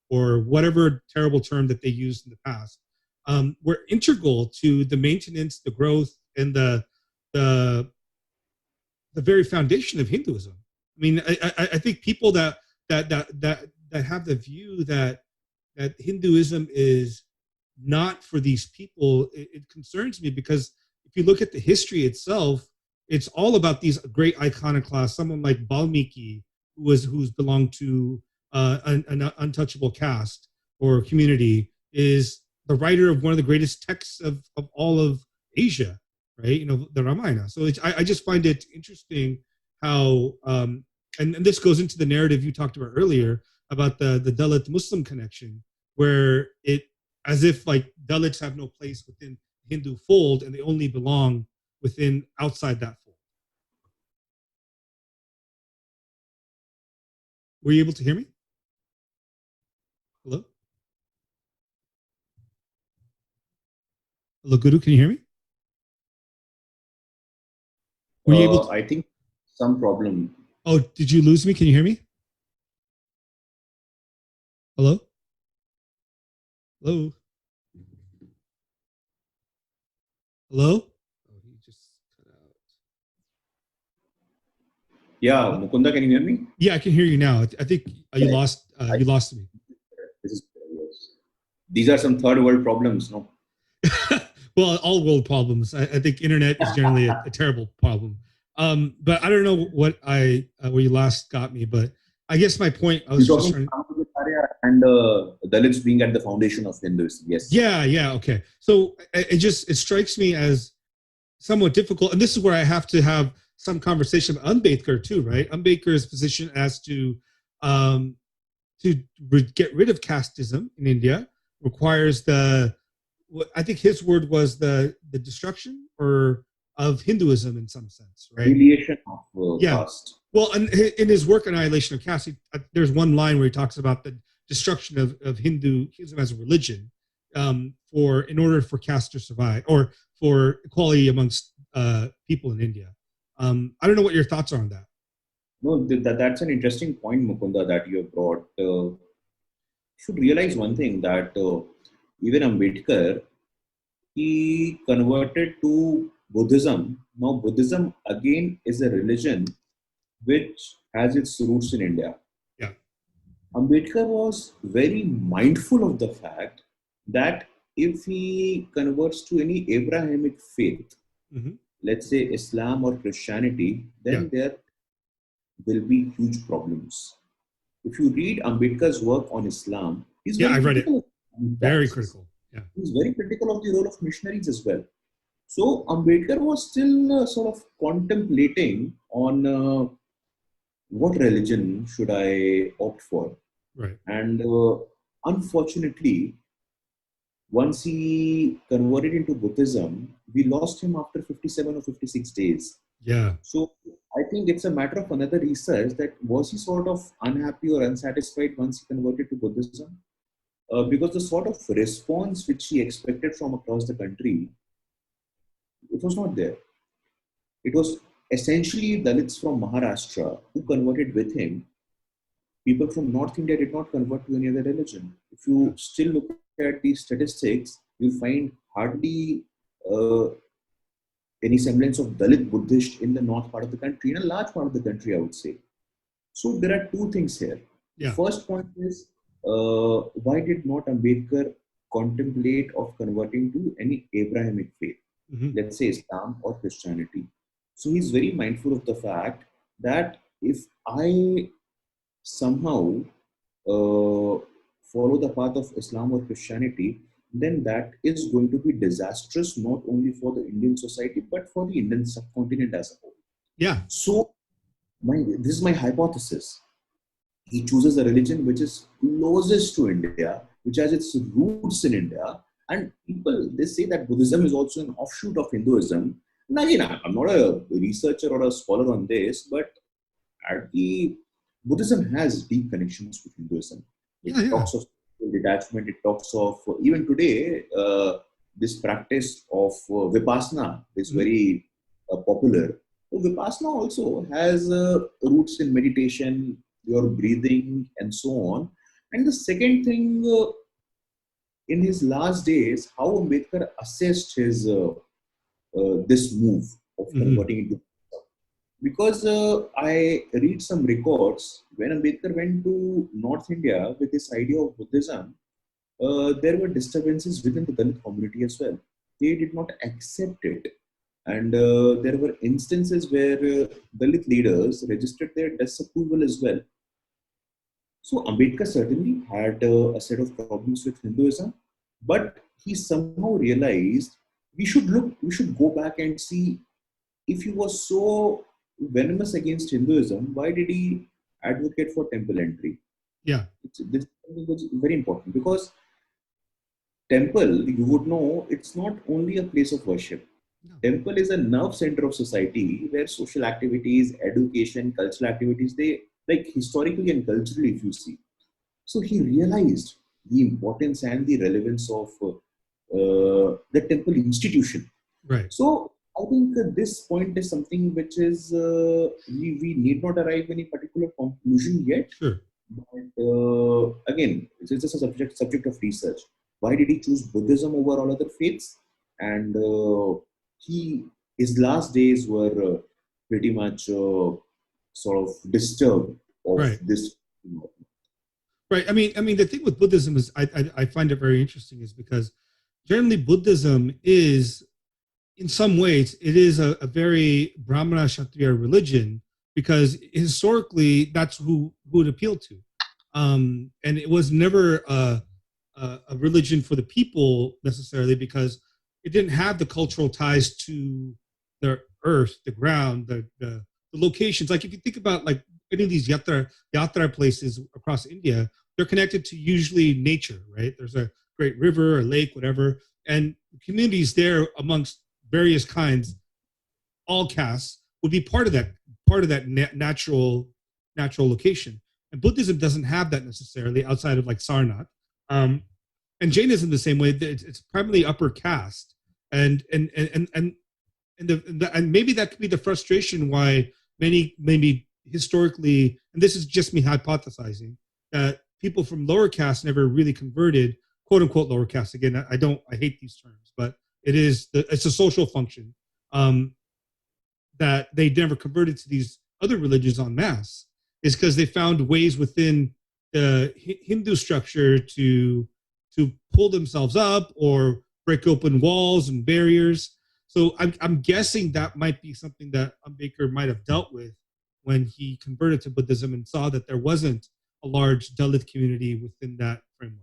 B: or whatever terrible term that they used in the past, were integral to the maintenance, the growth, and the the very foundation of Hinduism. I mean, I think people that have the view that Hinduism is not for these people, it concerns me because if you look at the history itself, it's all about these great iconoclasts. Someone like Valmiki, who's belonged to an untouchable caste or community, is the writer of one of the greatest texts of all of Asia, right? The Ramayana. So I just find it interesting how, and this goes into the narrative you talked about earlier about the Dalit Muslim connection, where it, as if like Dalits have no place within Hindu fold and they only belong within outside that fold. Were you able to hear me? Hello? Hello, Guru, can you hear me? Were you able to?
C: I think some problem.
B: Oh, did you lose me? Can you hear me? Hello? Hello? Hello? Oh, he just cut out.
C: Yeah, Mukunda, can you hear me?
B: Yeah, I can hear you now. I think you lost me.
C: This is, yes. These are some third world problems, no?
B: Well, all world problems. I think internet is generally a terrible problem. But I don't know what where you last got me. But I guess my point, I was
C: You're
B: just
C: talking
B: trying.
C: about Acharya and Dalits being at the foundation of Hinduism. Yes.
B: Yeah, okay. So it strikes me as somewhat difficult, and this is where I have to have some conversation about Ambedkar too, right? Ambedkar's position as um, to get rid of casteism in India requires I think his word was the destruction or of Hinduism in some sense, right?
C: Affiliation of
B: Yeah.
C: caste.
B: Well, and in his work Annihilation of Caste, there's one line where he talks about the destruction of Hinduism as a religion, in order for caste to survive or for equality amongst people in India. I don't know what your thoughts are on that.
C: No, that's an interesting point, Mukunda, that you have brought. You should realize one thing that even Ambedkar, he converted to Buddhism. Now, Buddhism again is a religion which has its roots in India.
B: Yeah.
C: Ambedkar was very mindful of the fact that if he converts to any Abrahamic faith,
B: Mm-hmm.
C: let's say Islam or Christianity, then there will be huge problems. If you read Ambedkar's work on Islam, he's
B: Yeah,
C: very
B: I read it.
C: critical of
B: Very
C: practices.
B: critical. Yeah.
C: He's very critical of the role of missionaries as well. So Ambedkar was still sort of contemplating on what religion should I opt for.
B: Right.
C: And unfortunately, once he converted into Buddhism, we lost him after 57 or 56 days.
B: Yeah.
C: So I think it's a matter of another research that was he sort of unhappy or unsatisfied once he converted to Buddhism? because the sort of response which he expected from across the country, it was not there. It was essentially Dalits from Maharashtra who converted with him. People from North India did not convert to any other religion. If you still look at the statistics, you'll find hardly uh, any semblance of Dalit Buddhist in the north part of the country, in a large part of the country, I would say. So there are two things here. The
B: Yeah.
C: first point is, why did not Ambedkar contemplate of converting to any Abrahamic faith, let's say Islam or Christianity? So he's very mindful of the fact that if I somehow follow the path of Islam or Christianity, then that is going to be disastrous not only for the Indian society but for the Indian subcontinent as a whole.
B: Yeah.
C: So this is my hypothesis. He chooses a religion which is closest to India, which has its roots in India, and people, they say that Buddhism is also an offshoot of Hinduism. Now, again, I'm not a researcher or a scholar on this, but at the Buddhism has deep connections with Hinduism. It talks of detachment. It talks of even today this practice of vipassana is very popular. So vipassana also has roots in meditation, your breathing, and so on. And the second thing, in his last days, how Ambedkar assessed his this move of converting into, because I read some records when Ambedkar went to North India with this idea of Buddhism, there were disturbances within the Dalit community as well. They did not accept it. And there were instances where Dalit leaders registered their disapproval as well. So Ambedkar certainly had a set of problems with Hinduism, but he somehow realized we should go back and see, if he was so venomous against Hinduism, why did he advocate for temple entry?
B: Yeah.
C: This is very important, because temple, you would know, it's not only a place of worship. No. Temple is a nerve center of society where social activities, education, cultural activities, they, like historically and culturally, if you see. So he realized the importance and the relevance of the temple institution.
B: Right.
C: So I think this point is something which is, we need not arrive any particular conclusion yet.
B: Sure.
C: But again, it's just a subject of research. Why did he choose Buddhism over all other faiths? And his last days were pretty much sort of disturbed of this.
B: Right. I mean, the thing with Buddhism is, I find it very interesting, is because generally Buddhism is, in some ways, it is a very Brahmana Kshatriya religion, because historically that's who it appealed to. And it was never a religion for the people necessarily, because it didn't have the cultural ties to the earth, the ground, the locations. Like if you think about like any of these yatra places across India, they're connected to usually nature, right? There's a great river, a lake, whatever, and communities there amongst various kinds, all castes, would be part of that natural location. And Buddhism doesn't have that necessarily outside of like Sarnath. And Jainism the same way. It's primarily upper caste, and maybe that could be the frustration why maybe historically, and this is just me hypothesizing, that people from lower caste never really converted, quote unquote lower caste. Again, I hate these terms, but it's a social function, that they never converted to these other religions en masse, is because they found ways within the Hindu structure to pull themselves up or break open walls and barriers. So I'm guessing that might be something that Ambedkar might have dealt with when he converted to Buddhism and saw that there wasn't a large Dalit community within that framework.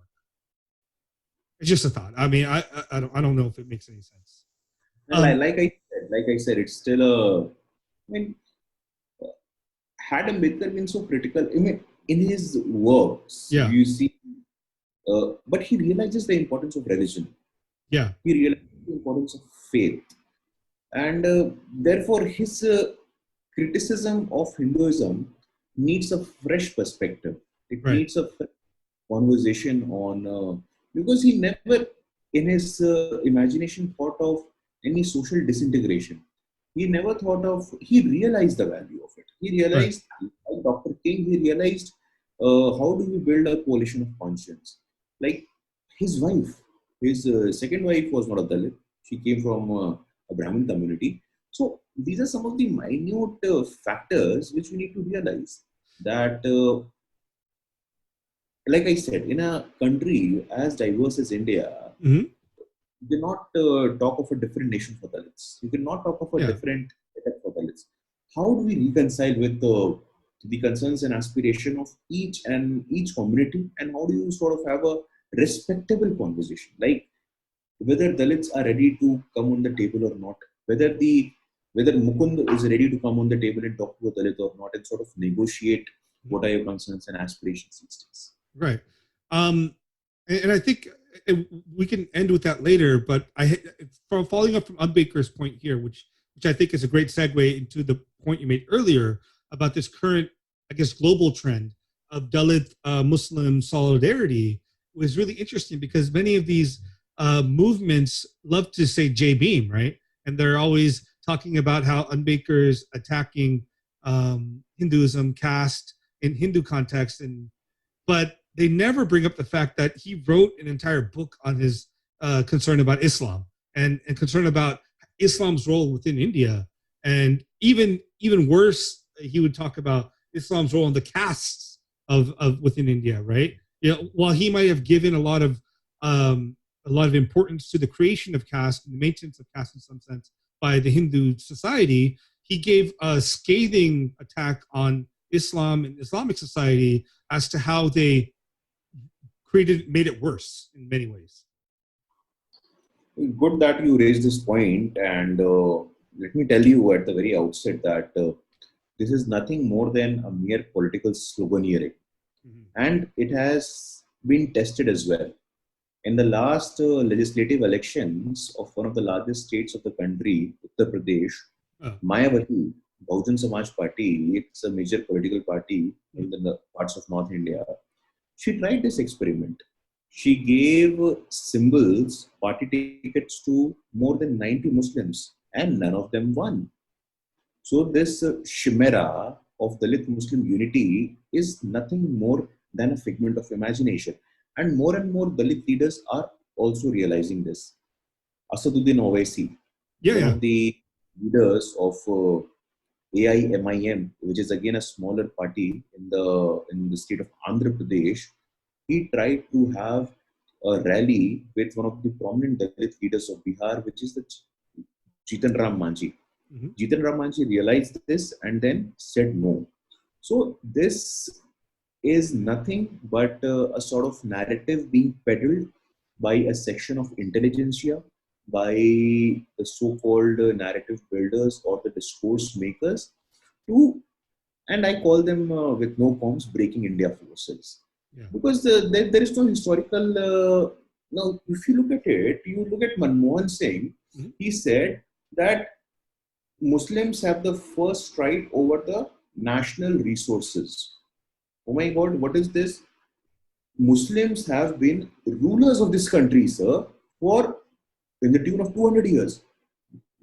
B: It's just a thought. I mean, I don't know if it makes any sense.
C: Like I said, it's still a. I mean, had Ambedkar been so critical, I mean, in his works, you see, but he realizes the importance of religion.
B: Yeah,
C: he realizes the importance of faith, and therefore his criticism of Hinduism needs a fresh perspective. It needs a conversation on, because he never in his imagination thought of any social disintegration. He never thought of, he realized the value of it. He
B: Right.
C: realized, like Dr. King, he realized how do we build a coalition of conscience. Like his wife, his second wife was not a Dalit. She came from a Brahmin community. So these are some of the minute factors which we need to realize that, like I said, in a country as diverse as India,
B: Hmm.
C: you cannot talk of a different nation for Dalits. You cannot talk of a
B: Yeah.
C: different setup for Dalits. How do we reconcile with the concerns and aspiration of each community, and how do you sort of have a respectable conversation, like whether Dalits are ready to come on the table or not, whether Mukund is ready to come on the table and talk to a Dalit or not, and sort of negotiate what are your concerns and aspirations these days.
B: Right. And I think we can end with that later, but from following up from Ambedkar's point here, which I think is a great segue into the point you made earlier about this current, I guess, global trend of Dalit Muslim solidarity, was really interesting because many of these movements love to say J Beam, right? And they're always talking about how Ambedkar is attacking Hinduism, caste in Hindu context, but they never bring up the fact that he wrote an entire book on his concern about Islam and concern about Islam's role within India. And even worse, he would talk about Islam's role in the castes of within India, right? You know, while he might have given a lot of importance to the creation of caste and the maintenance of caste in some sense by the Hindu society, he gave a scathing attack on Islam and Islamic society as to how they made it worse in many ways.
C: Good that you raised this point, and let me tell you at the very outset that this is nothing more than a mere political sloganeering, and it has been tested as well. In the last legislative elections of one of the largest states of the country, Uttar Pradesh, Mayawati, Bahujan Samaj Party, it's a major political party in the parts of North India. She tried this experiment. She gave symbols, party tickets to more than 90 Muslims, and none of them won. So this chimera of Dalit Muslim unity is nothing more than a figment of imagination. And more Dalit leaders are also realizing this. Asaduddin Owaisi, one
B: Yeah.
C: of the leaders of AIMIM, which is again a smaller party in the state of Andhra Pradesh, he tried to have a rally with one of the prominent Dalit leaders of Bihar, which is the Jitan Ram Manji. Jitan Ram Manji realized this and then said no. So this is nothing but a sort of narrative being peddled by a section of intelligentsia, by the so-called narrative builders or the discourse makers, to, and I call them with no qualms, breaking India forces.
B: Yeah.
C: Because there is no historical. Now, if you look at it, you look at Manmohan Singh, he said that Muslims have the first right over the national resources. Oh my God, what is this? Muslims have been rulers of this country, sir, for in the tune of 200 years.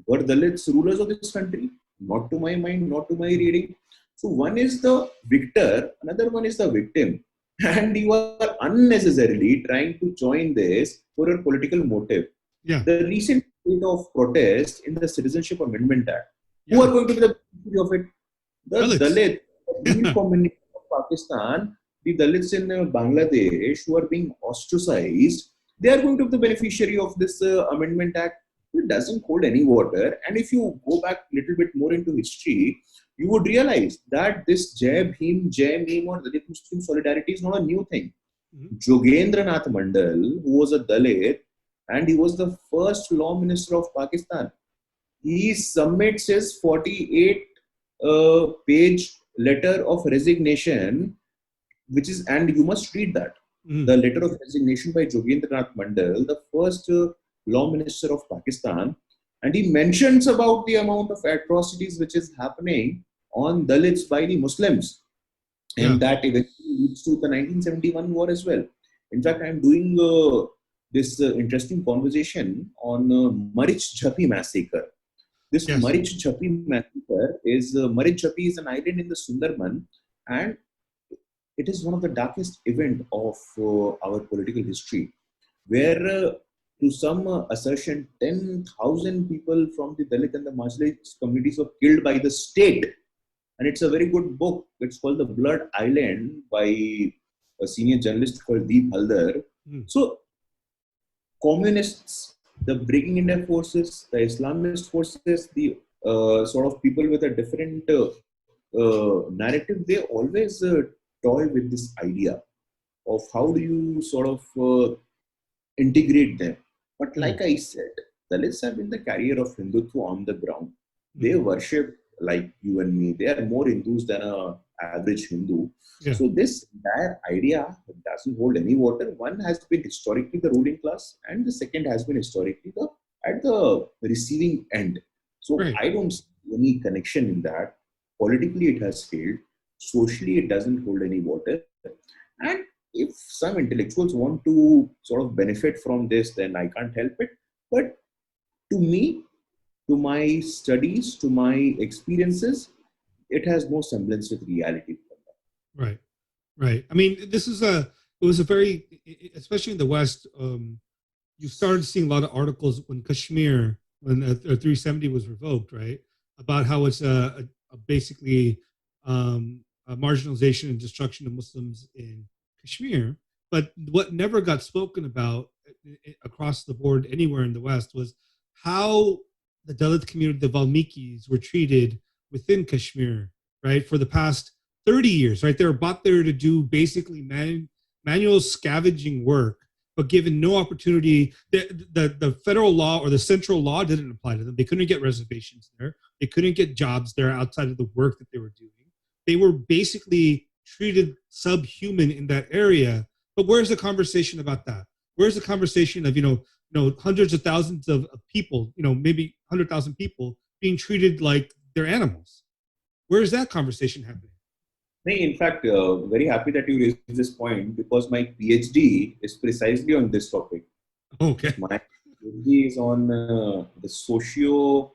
C: Were Dalits rulers of this country? Not to my mind, not to my reading. So one is the victor, another one is the victim. And you are unnecessarily trying to join this for a political motive.
B: Yeah.
C: The recent state of protest in the Citizenship Amendment Act, who are going to be the beneficiary of it? The Dalit, the community of Pakistan, the Dalits in Bangladesh who are being ostracized, they are going to be the beneficiary of this Amendment Act. It doesn't hold any water. And if you go back a little bit more into history, you would realize that this Jai Bhim, Jai Meme or Dalit Muslim solidarity is not a new thing. Jogendra Nath Mandal, who was a Dalit, and he was the first law minister of Pakistan, he submits his 48 page letter of resignation, which is, and you must read that. The letter of resignation by Jogendra Nath Mandal, the first law minister of Pakistan, and he mentions about the amount of atrocities which is happening on Dalits by the Muslims, and that eventually leads to the 1971 war as well. In fact, I'm doing this interesting conversation on Marich Jhapi massacre. This
B: Yes.
C: Marich Jhapi massacre is Marich Jhapi is an island in the Sundarban, and it is one of the darkest events of our political history, where to some assertion, 10,000 people from the Dalit and the marginalized communities were killed by the state. And it's a very good book. It's called The Blood Island by a senior journalist called Deep Haldar. So communists, the breaking India forces, the Islamist forces, the sort of people with a different narrative, they always toy with this idea of how do you sort of integrate them. But like I said, Dalits have been the carrier of Hindutva on the ground. They worship like you and me. They are more Hindus than an average Hindu.
B: Yeah.
C: So this entire idea doesn't hold any water. One has been historically the ruling class, and the second has been historically at the receiving end. So I don't see any connection in that. Politically, it has failed. Socially, it doesn't hold any water. And if some intellectuals want to sort of benefit from this, then I can't help it. But to me, to my studies, to my experiences, it has no semblance with reality.
B: Right, right. I mean, it was a very, especially in the West, you started seeing a lot of articles when Kashmir, when 370 was revoked, right? About how it's basically a marginalization and destruction of Muslims in Kashmir. But what never got spoken about across the board anywhere in the West was how the Dalit community, the Valmikis, were treated within Kashmir, right? For the past 30 years, right? They were brought there to do basically manual scavenging work, but given no opportunity. The federal law or the central law didn't apply to them. They couldn't get reservations there. They couldn't get jobs there outside of the work that they were doing. They were basically treated subhuman in that area. But where's the conversation about that? Where's the conversation of, hundreds of thousands of people, maybe 100,000 people being treated like they're animals? Where is that conversation happening?
C: In fact, very happy that you raised this point because my PhD is precisely on this topic.
B: Okay.
C: My PhD is on the socio-legal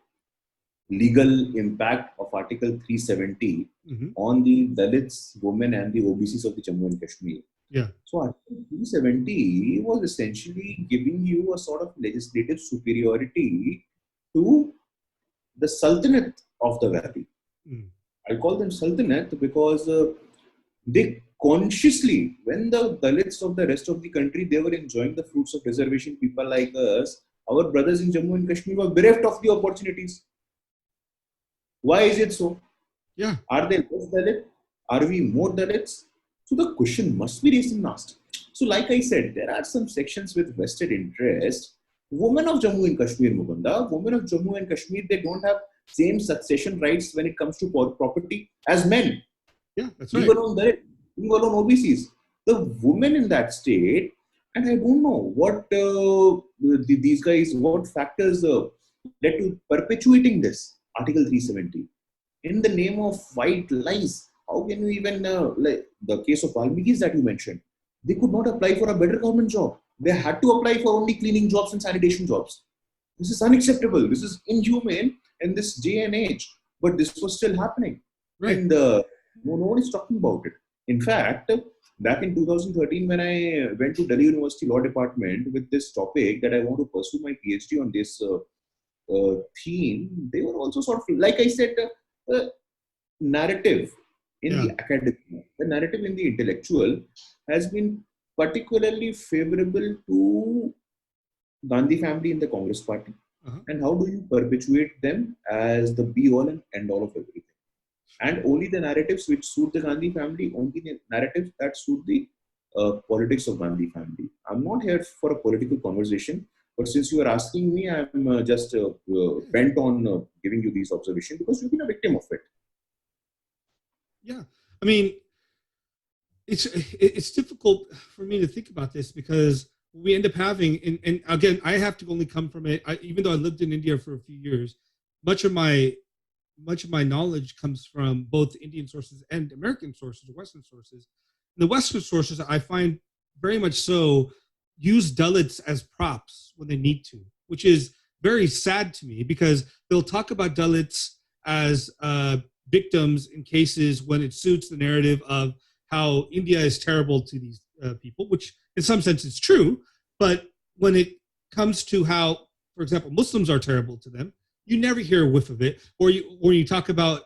C: impact of Article 370 on the Dalits, women, and the OBCs of the Jammu and Kashmir.
B: Yeah.
C: So Article 370 was essentially giving you a sort of legislative superiority to the Sultanate of the Valley. I call them Sultanate because they consciously, when the Dalits of the rest of the country, they were enjoying the fruits of reservation, people like us, our brothers in Jammu and Kashmir were bereft of the opportunities. Why is it so?
B: Yeah.
C: Are they less Dalit? Are we more Dalits? So the question must be raised and asked. So like I said, there are some sections with vested interest. Women of Jammu and Kashmir, Mukunda, women of Jammu and Kashmir, they don't have same succession rights when it comes to property as men.
B: Yeah, that's right.
C: Even on OBCs. The women in that state, and I don't know what these guys, what factors led to perpetuating this Article 370 in the name of white lies. How can you even, like the case of Valmikis that you mentioned, they could not apply for a better government job. They had to apply for only cleaning jobs and sanitation jobs. This is unacceptable. This is inhumane in this day and age. But this was still happening.
B: Right.
C: And no one is talking about it. In fact, back in 2013, when I went to Delhi University Law Department with this topic that I want to pursue my PhD on this theme, they were also sort of, like I said, narrative in the academic, the narrative in the intellectual has been particularly favorable to Gandhi family in the Congress party. And how do you perpetuate them as the be-all and end-all of everything? And only the narratives which suit the Gandhi family, only the narratives that suit the politics of Gandhi family. I'm not here for a political conversation, but since you are asking me, I'm just bent on giving you these observations because you've been a victim of it.
B: Yeah, I mean, it's difficult for me to think about this because we end up having, and again, I have to only come from it. Even though I lived in India for a few years, much of my knowledge comes from both Indian sources and American sources, Western sources. The Western sources, I find very much so, use Dalits as props when they need to, which is very sad to me because they'll talk about Dalits as victims in cases when it suits the narrative of how India is terrible to these people, which in some sense is true. But when it comes to how, for example, Muslims are terrible to them, you never hear a whiff of it. Or you talk about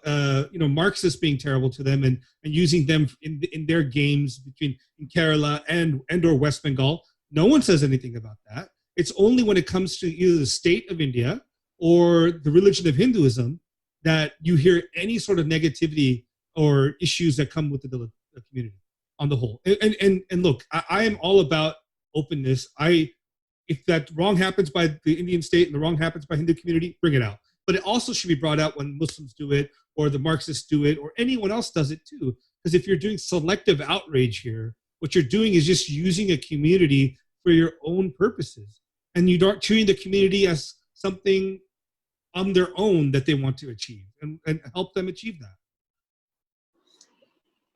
B: Marxists being terrible to them and using them in their games between in Kerala and or West Bengal. No one says anything about that. It's only when it comes to either the state of India or the religion of Hinduism that you hear any sort of negativity or issues that come with the Dalit community on the whole. And look, I am all about openness. If that wrong happens by the Indian state and the wrong happens by Hindu community, bring it out. But it also should be brought out when Muslims do it or the Marxists do it or anyone else does it too. Because if you're doing selective outrage here, what you're doing is just using a community for your own purposes. And you aren't treating the community as something on their own that they want to achieve and help them achieve that.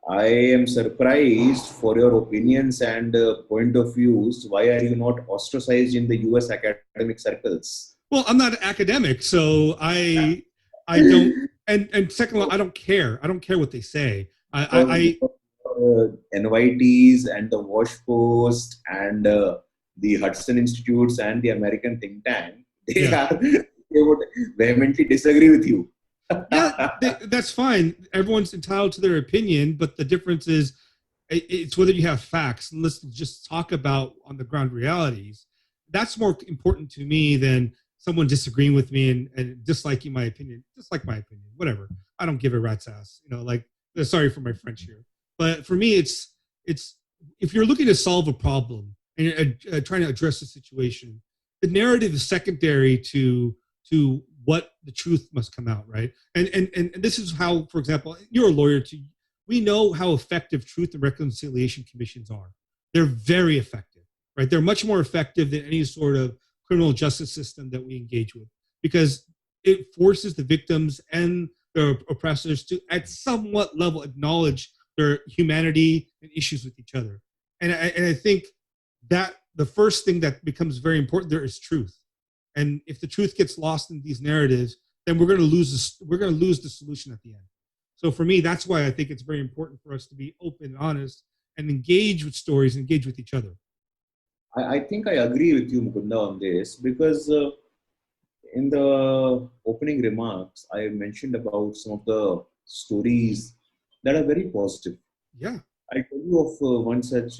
C: I am surprised for your opinions and point of views. Why are you not ostracized in the US academic circles?
B: Well, I'm not an academic, so I don't. And second of all, I don't care. I don't care what they say.
C: NYTs and the Wash Post and the Hudson Institutes and the American think tank, they would vehemently disagree with you.
B: Yeah, that's fine. Everyone's entitled to their opinion, but the difference is it's whether you have facts. Let's just talk about on the ground realities. That's more important to me than someone disagreeing with me and disliking my opinion. Dislike my opinion, whatever. I don't give a rat's ass. Sorry for my French here, but for me, it's if you're looking to solve a problem and you're trying to address a situation, the narrative is secondary to what the truth must come out, right? And this is how, for example, you're a lawyer too. We know how effective truth and reconciliation commissions are. They're very effective, right? They're much more effective than any sort of criminal justice system that we engage with because it forces the victims and their oppressors to, at somewhat level, acknowledge their humanity and issues with each other. And I think that the first thing that becomes very important there is truth. And if the truth gets lost in these narratives, then we're going to lose the solution at the end. So for me, that's why I think it's very important for us to be open and honest and engage with stories, engage with each other.
C: I think I agree with you, Mukunda, on this because in the opening remarks, I mentioned about some of the stories that are very positive.
B: Yeah.
C: I'll tell you of one such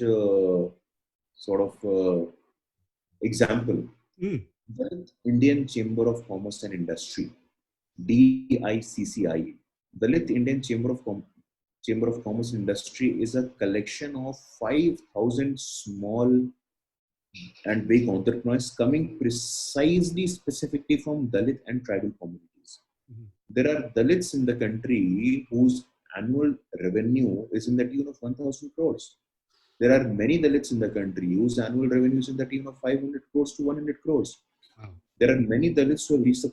C: example. The Indian Chamber of Commerce and Industry, DICCI. Dalit Indian Chamber of Commerce and Industry is a collection of 5,000 small and big entrepreneurs coming specifically from Dalit and tribal communities. There are Dalits in the country whose annual revenue is in the tune of 1,000 crores. There are many Dalits in the country whose annual revenue is in the tune of 500 crores to 100 crores. Wow. There are many Dalits who have reached the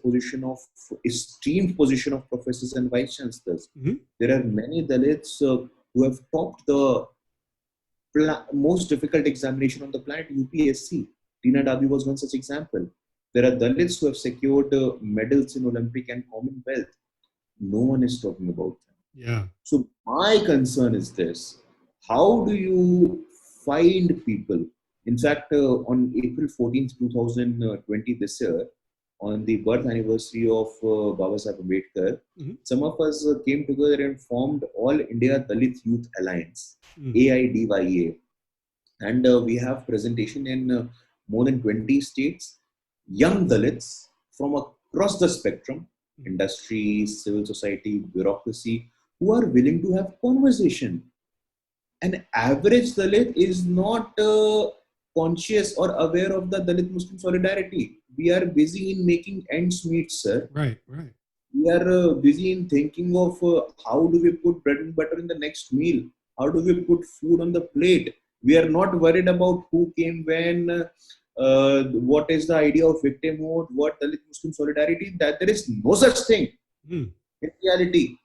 C: esteemed position of professors and vice chancellors. There are many Dalits who have topped the most difficult examination on the planet, UPSC. Tina Dabi was one such example. There are Dalits who have secured medals in Olympic and Commonwealth. No one is talking about them.
B: Yeah.
C: So my concern is this. How do you find people? In fact, on April 14th, 2020, this year, on the birth anniversary of Baba Saheb Ambedkar, some of us came together and formed All India Dalit Youth Alliance, AIDYA. And we have presentation in more than 20 states, young Dalits from across the spectrum, industry, civil society, bureaucracy, who are willing to have conversation. An average Dalit is not conscious or aware of the Dalit-Muslim solidarity. We are busy in making ends meet, sir.
B: Right.
C: We are busy in thinking of how do we put bread and butter in the next meal? How do we put food on the plate? We are not worried about who came when, what is the idea of victimhood, what Dalit-Muslim solidarity. That there is no such thing in reality.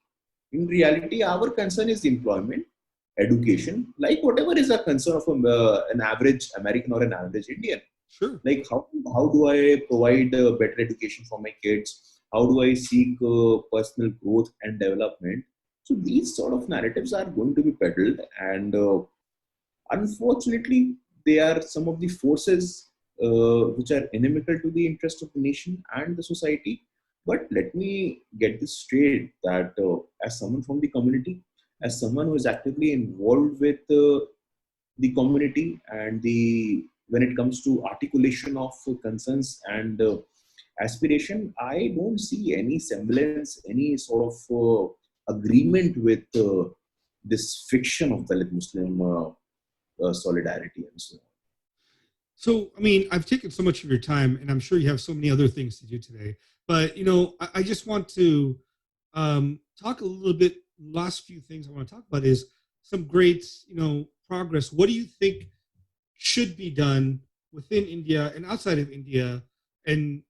C: In reality, our concern is employment. education, like whatever is a concern of an average American or an average Indian.
B: Sure.
C: Like how do I provide better education for my kids? How do I seek personal growth and development? So these sort of narratives are going to be peddled, and unfortunately, they are some of the forces which are inimical to the interest of the nation and the society. But let me get this straight that as someone from the community, as someone who is actively involved with the community and the when it comes to articulation of concerns and aspiration, I don't see any semblance, any sort of agreement with this fiction of Dalit Muslim solidarity and so on.
B: So, I mean, I've taken so much of your time, and I'm sure you have so many other things to do today. But, you know, I just want to talk a little bit. Last few things I want to talk about is some great, you know, progress. What do you think should be done within India and outside of India? And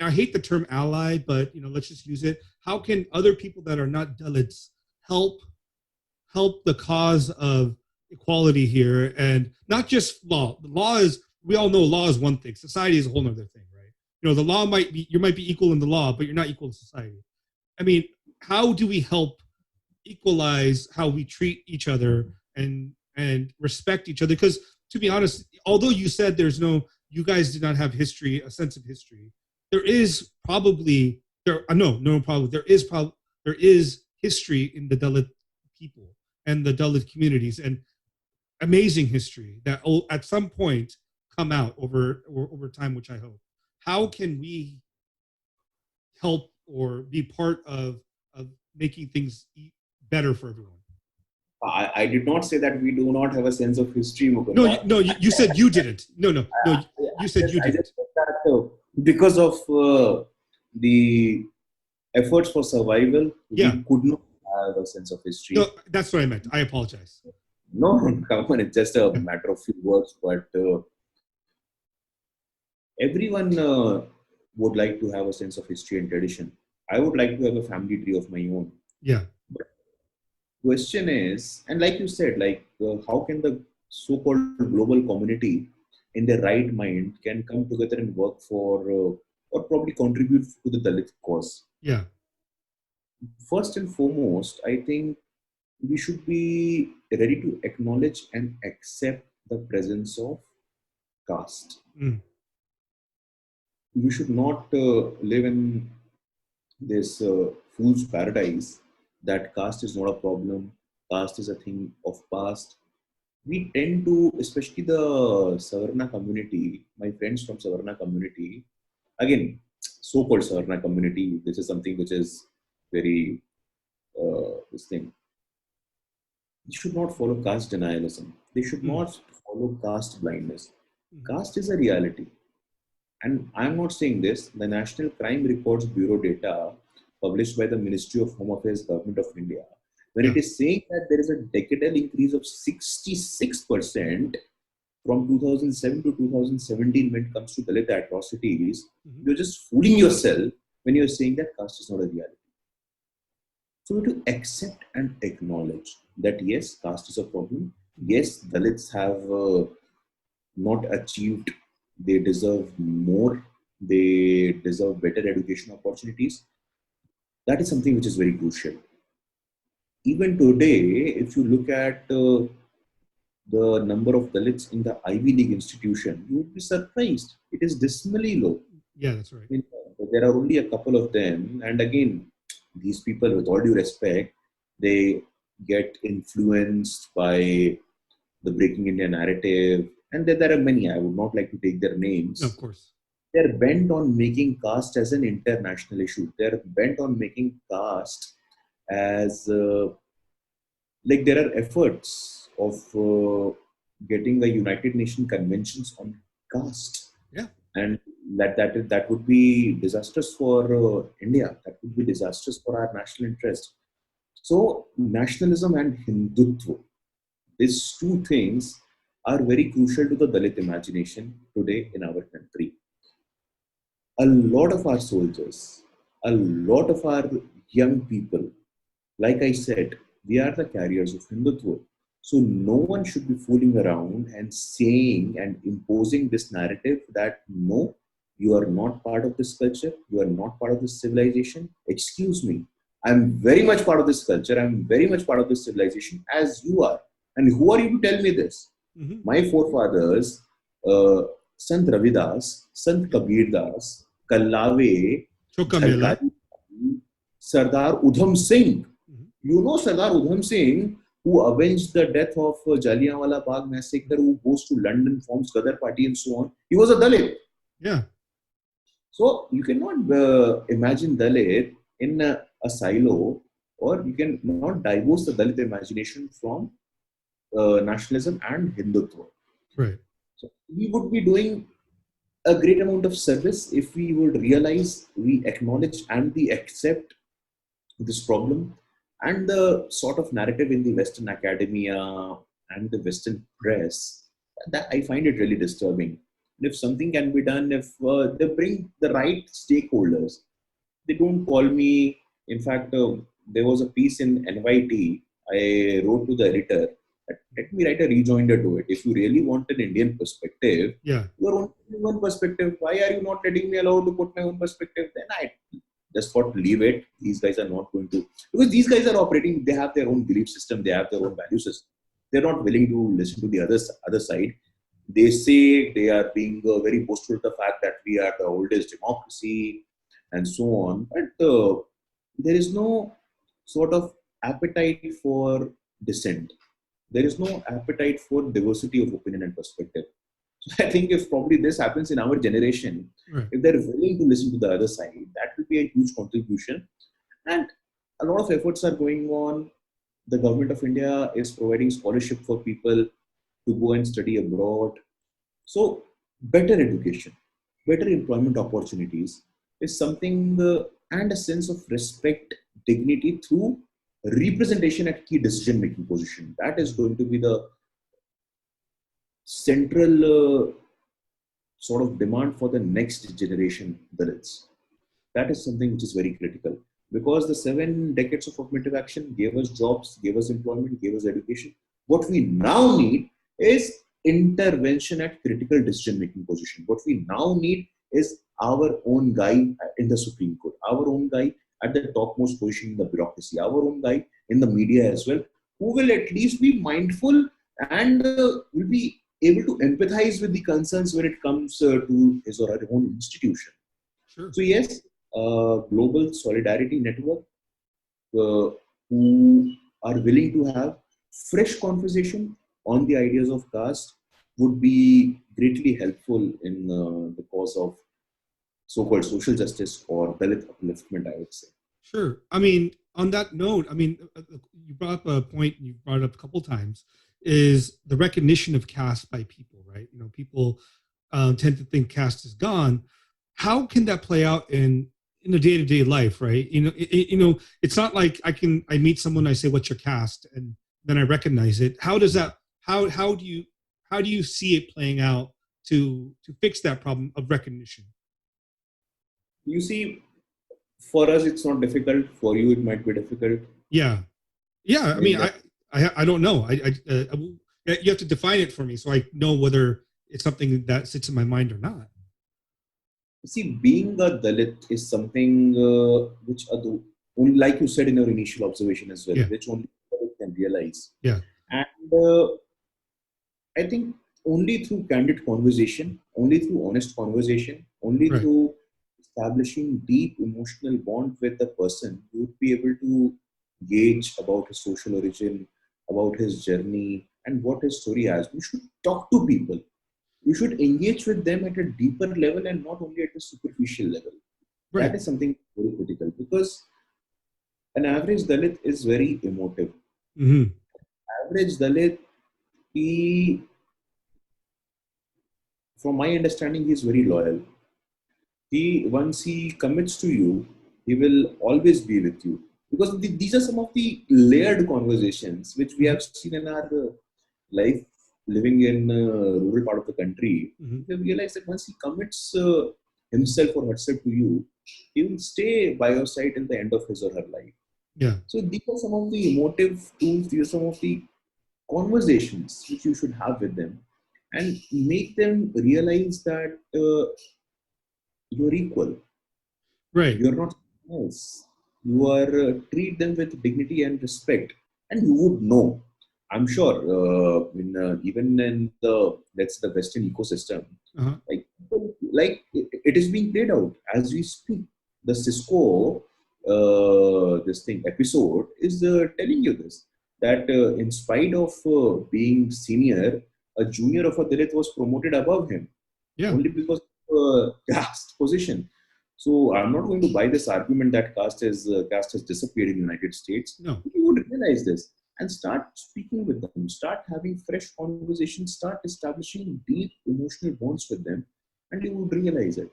B: I hate the term ally, but, you know, let's just use it. How can other people that are not Dalits help the cause of equality here? And not just law. The law is, we all know law is one thing. Society is a whole other thing, right? You know, the law might be, you might be equal in the law, but you're not equal in society. I mean, how do we help equalize how we treat each other and respect each other? Because to be honest, although you said there's no, you guys did not have history, a sense of history, there is probably, there is history in the Dalit people and the Dalit communities, and amazing history that will at some point come out over time, which I hope. How can we help or be part of making things better for everyone?
C: I did not say that we do not have a sense of history,
B: No,
C: Mukunda.
B: you said you didn't. No, you said you
C: I
B: didn't.
C: just said that because of the efforts for survival,
B: Yeah.
C: we could not have a sense of history.
B: No, that's what I meant. I apologize.
C: No, come on, it's just a matter of few words, but everyone would like to have a sense of history and tradition. I would like to have a family tree of my own.
B: Yeah.
C: But question is, and like you said, like how can the so-called global community in their right mind can come together and work for or probably contribute to the Dalit cause?
B: Yeah.
C: First and foremost, I think we should be ready to acknowledge and accept the presence of caste.
B: Mm.
C: We should not live in this fool's paradise that caste is not a problem, caste is a thing of past. We tend to, especially the Savarna community, my friends from Savarna community, again, so-called Savarna community, this is something which is very, this thing. They should not follow caste denialism. They should not follow caste blindness. Caste is a reality. And I'm not saying this, the National Crime Records Bureau data published by the Ministry of Home Affairs, Government of India, when it is saying that there is a decadal increase of 66% from 2007 to 2017 when it comes to Dalit atrocities, you're just fooling yourself when you're saying that caste is not a reality. So we have to accept and acknowledge that yes, caste is a problem. Yes, Dalits have not achieved, they deserve more, they deserve better education opportunities. That is something which is very crucial. Even today, if you look at the number of Dalits in the Ivy League institution, you would be surprised. It is dismally low.
B: Yeah, that's right.
C: I mean, there are only a couple of them. And again, these people, with all due respect, they get influenced by the Breaking India narrative. And there are many, I would not like to take their names.
B: No, of course.
C: They're bent on making caste as an international issue. They're bent on making caste as, like there are efforts of getting the United Nations conventions on caste.
B: Yeah.
C: And that would be disastrous for India. That would be disastrous for our national interest. So nationalism and Hindutva, these two things are very crucial to the Dalit imagination today in our country. A lot of our soldiers, a lot of our young people, like I said, we are the carriers of Hindutva. So no one should be fooling around and saying and imposing this narrative that no, you are not part of this culture, you are not part of this civilization. Excuse me. I'm very much part of this culture. I'm very much part of this civilization as you are. And who are you to tell me this?
B: Mm-hmm.
C: My forefathers, Sant Ravidas, Sant Kabir Das, Kallave,
B: Chokamela.
C: Jhalkari, Sardar Udham Singh.
B: Mm-hmm.
C: You know Sardar Udham Singh, who avenged the death of Jallianwala Bagh massacre, who goes to London, forms Gadar Party and so on. He was a Dalit.
B: Yeah.
C: So you cannot imagine Dalit in a silo, or you can not divorce the Dalit imagination from nationalism and Hindutva.
B: Right.
C: So we would be doing a great amount of service if we would realize, we acknowledge, and we accept this problem, and the sort of narrative in the Western academia and the Western press, that I find it really disturbing. And if something can be done, if they bring the right stakeholders, they don't call me. In fact, there was a piece in NYT. I wrote to the editor, let me write a rejoinder to it. If you really want an Indian perspective,
B: Yeah.
C: your own one perspective, why are you not letting me allow to put my own perspective? Then I just thought, leave it. These guys are not going to, because these guys are operating, they have their own belief system, they have their own value system. They're not willing to listen to the other side. They say they are being very boastful of the fact that we are the oldest democracy and so on. But there is no sort of appetite for dissent. There is no appetite for diversity of opinion and perspective. So I think if probably this happens in our generation,
B: Right.
C: if they're willing to listen to the other side, that will be a huge contribution. And a lot of efforts are going on. The government of India is providing scholarship for people to go and study abroad. So better education, better employment opportunities is something, and a sense of respect, dignity through representation at key decision-making position. That is going to be the central sort of demand for the next generation Dalits. That is something which is very critical, because the 7 decades of affirmative action gave us jobs, gave us employment, gave us education. What we now need is intervention at critical decision making position. What we now need is our own guy in the Supreme Court, our own guy at the topmost position in the bureaucracy, our own guy in the media as well, who will at least be mindful and will be able to empathize with the concerns when it comes to his or her own institution.
B: Sure.
C: So yes, global solidarity network who are willing to have fresh conversation on the ideas of caste would be greatly helpful in the cause of so-called social justice or Dalit upliftment, I would say.
B: Sure. I mean, on that note, I mean, you brought up a point you brought up a couple times, is the recognition of caste by people, right? You know, people tend to think caste is gone. How can that play out in the day-to-day life, right? It's not like I meet someone, I say, what's your caste? And then I recognize it. How does that, how do you see it playing out to fix that problem of recognition?
C: You see, for us, it's not difficult. For you, it might be difficult.
B: Yeah. I mean, I don't know. You have to define it for me so I know whether it's something that sits in my mind or not.
C: See, being a Dalit is something which, only, like you said in your initial observation as well,
B: Yeah.
C: which only Dalit can realize.
B: Yeah.
C: And I think only through candid conversation, only through honest conversation, only
B: Right.
C: through establishing deep emotional bond with the person, you would be able to gauge about his social origin, about his journey, and what his story has. You should talk to people. You should engage with them at a deeper level and not only at a superficial level.
B: Right.
C: That is something very critical, because an average Dalit is very emotive.
B: Mm-hmm.
C: Average Dalit, he, from my understanding, he is very loyal. Once he commits to you, he will always be with you, because these are some of the layered conversations which we have seen in our life living in rural part of the country.
B: Mm-hmm.
C: We realize that once he commits himself or herself to you, he will stay by your side till the end of his or her life.
B: Yeah.
C: So these are some of the emotive tools. These are some of the conversations which you should have with them and make them realize that you're equal.
B: Right.
C: You're not someone else. You are treat them with dignity and respect, and you would know. I'm sure, even in the Western ecosystem,
B: Uh-huh.
C: like it is being played out as we speak. The Cisco this thing episode is telling you this, that in spite of being senior, a junior of a Dalit was promoted above him
B: Yeah.
C: only because of caste position. So I'm not going to buy this argument that caste has disappeared in the United States.
B: No.
C: You would realize this and start speaking with them, start having fresh conversations, start establishing deep emotional bonds with them, and you would realize it.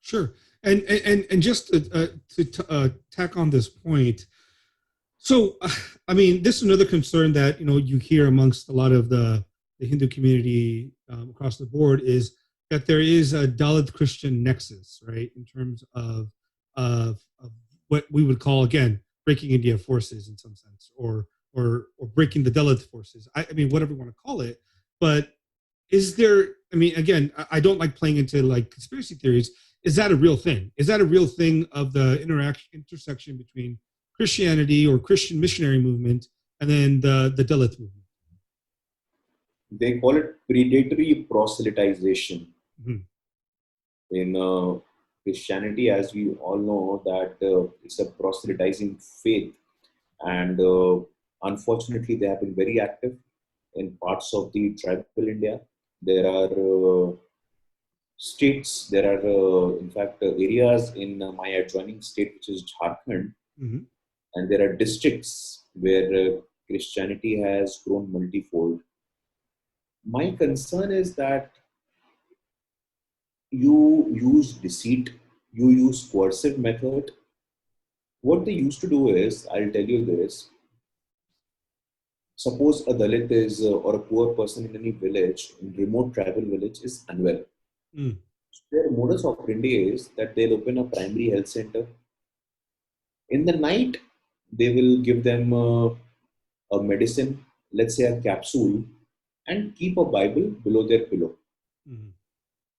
B: Sure. And just to tack on this point, so I mean, this is another concern that you hear amongst a lot of the Hindu community across the board, is that there is a Dalit Christian nexus, right, in terms of what we would call, again, breaking India forces in some sense, or breaking the Dalit forces. I mean, whatever you want to call it. But is there? I mean, again, I don't like playing into like conspiracy theories. Is that a real thing? Is that a real thing of the intersection between Christianity or Christian missionary movement and then the Dalit movement?
C: They call it predatory proselytization.
B: Mm-hmm.
C: In Christianity, as we all know, that it's a proselytizing faith, and unfortunately, they have been very active in parts of the tribal India. There are states, there are in fact areas in my adjoining state, which is Jharkhand,
B: Mm-hmm.
C: and there are districts where Christianity has grown multifold. My concern is that you use deceit, you use coercive method. What they used to do is, I'll tell you this: suppose a Dalit is or a poor person in any village, in remote tribal village, is unwell.
B: Mm.
C: Their modus operandi is that they'll open a primary health center. In the night, they will give them a medicine, let's say a capsule, and keep a Bible below their pillow.
B: Mm-hmm.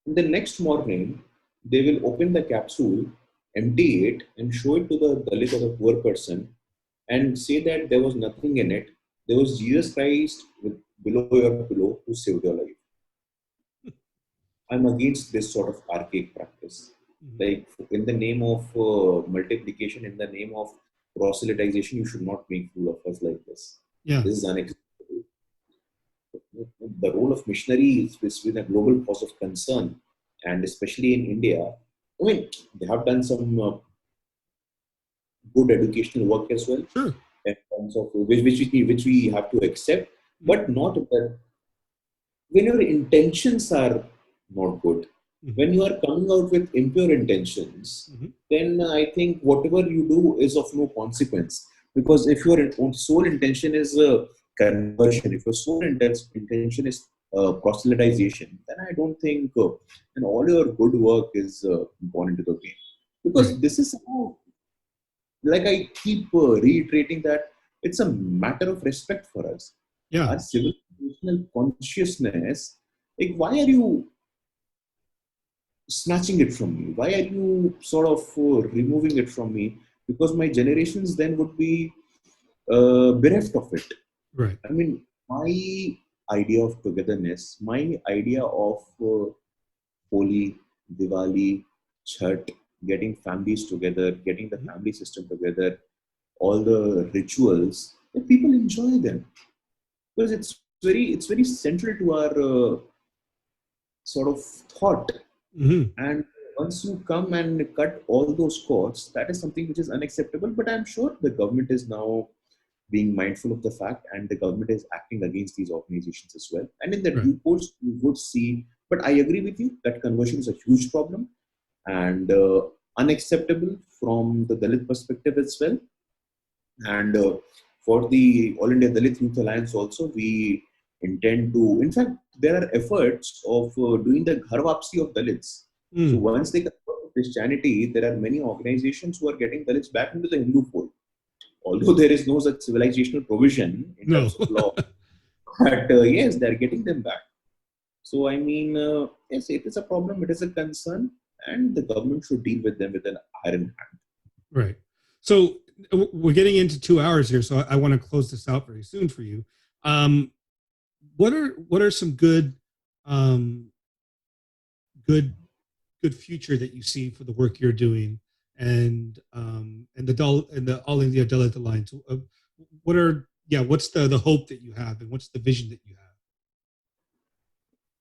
C: In the next morning, they will open the capsule, empty it, and show it to the Dalit or the poor person and say that there was nothing in it. There was Jesus Christ below your pillow who saved your life. I'm against this sort of archaic practice.
B: Mm-hmm.
C: Like, in the name of multiplication, in the name of proselytization, you should not make fool of us like this.
B: Yeah.
C: This is unacceptable. The role of missionary is with a global cause of concern, and especially in India. I mean, they have done some good educational work as well,
B: Sure.
C: in terms of which we have to accept, but not that when your intentions are not good.
B: Mm-hmm.
C: When you are coming out with impure intentions,
B: Mm-hmm.
C: then I think whatever you do is of no consequence. Because if your sole intention is conversion, if your sole intention is proselytization, then I don't think and all your good work is gone into the game. Because
B: Right.
C: this is how, like I keep reiterating that it's a matter of respect for us.
B: Yeah.
C: Our civilizational consciousness, like, why are you snatching it from me? Why are you sort of removing it from me? Because my generations then would be bereft of it.
B: Right.
C: I mean, my idea of togetherness, my idea of Holi, Diwali, Chhat, getting families together, getting the
B: Mm-hmm.
C: family system together, all the rituals, that people enjoy them because it's very central to our sort of thought.
B: Mm-hmm.
C: And once you come and cut all those cords, that is something which is unacceptable. But I'm sure the government is now being mindful of the fact, and the government is acting against these organizations as well. And in the
B: Right.
C: due course, you would see. But I agree with you that conversion is a huge problem and unacceptable from the Dalit perspective as well. And for the All India Dalit Youth Alliance also, we intend to, in fact, there are efforts of doing the Ghar Wapsi of Dalits. So
B: Mm.
C: once they convert to Christianity, there are many organizations who are getting Dalits back into the Hindu fold. Although there is no such civilizational provision in
B: No.
C: terms of law, But yes, they're getting them back. So I mean, yes, it is a problem. It is a concern, and the government should deal with them with an iron hand.
B: Right. So we're getting into 2 hours here, so I want to close this out very soon for you. Um, what are some um, good good future that you see for the work you're doing and the All India Dalit Alliance? What's the hope that you have and what's the vision that you have?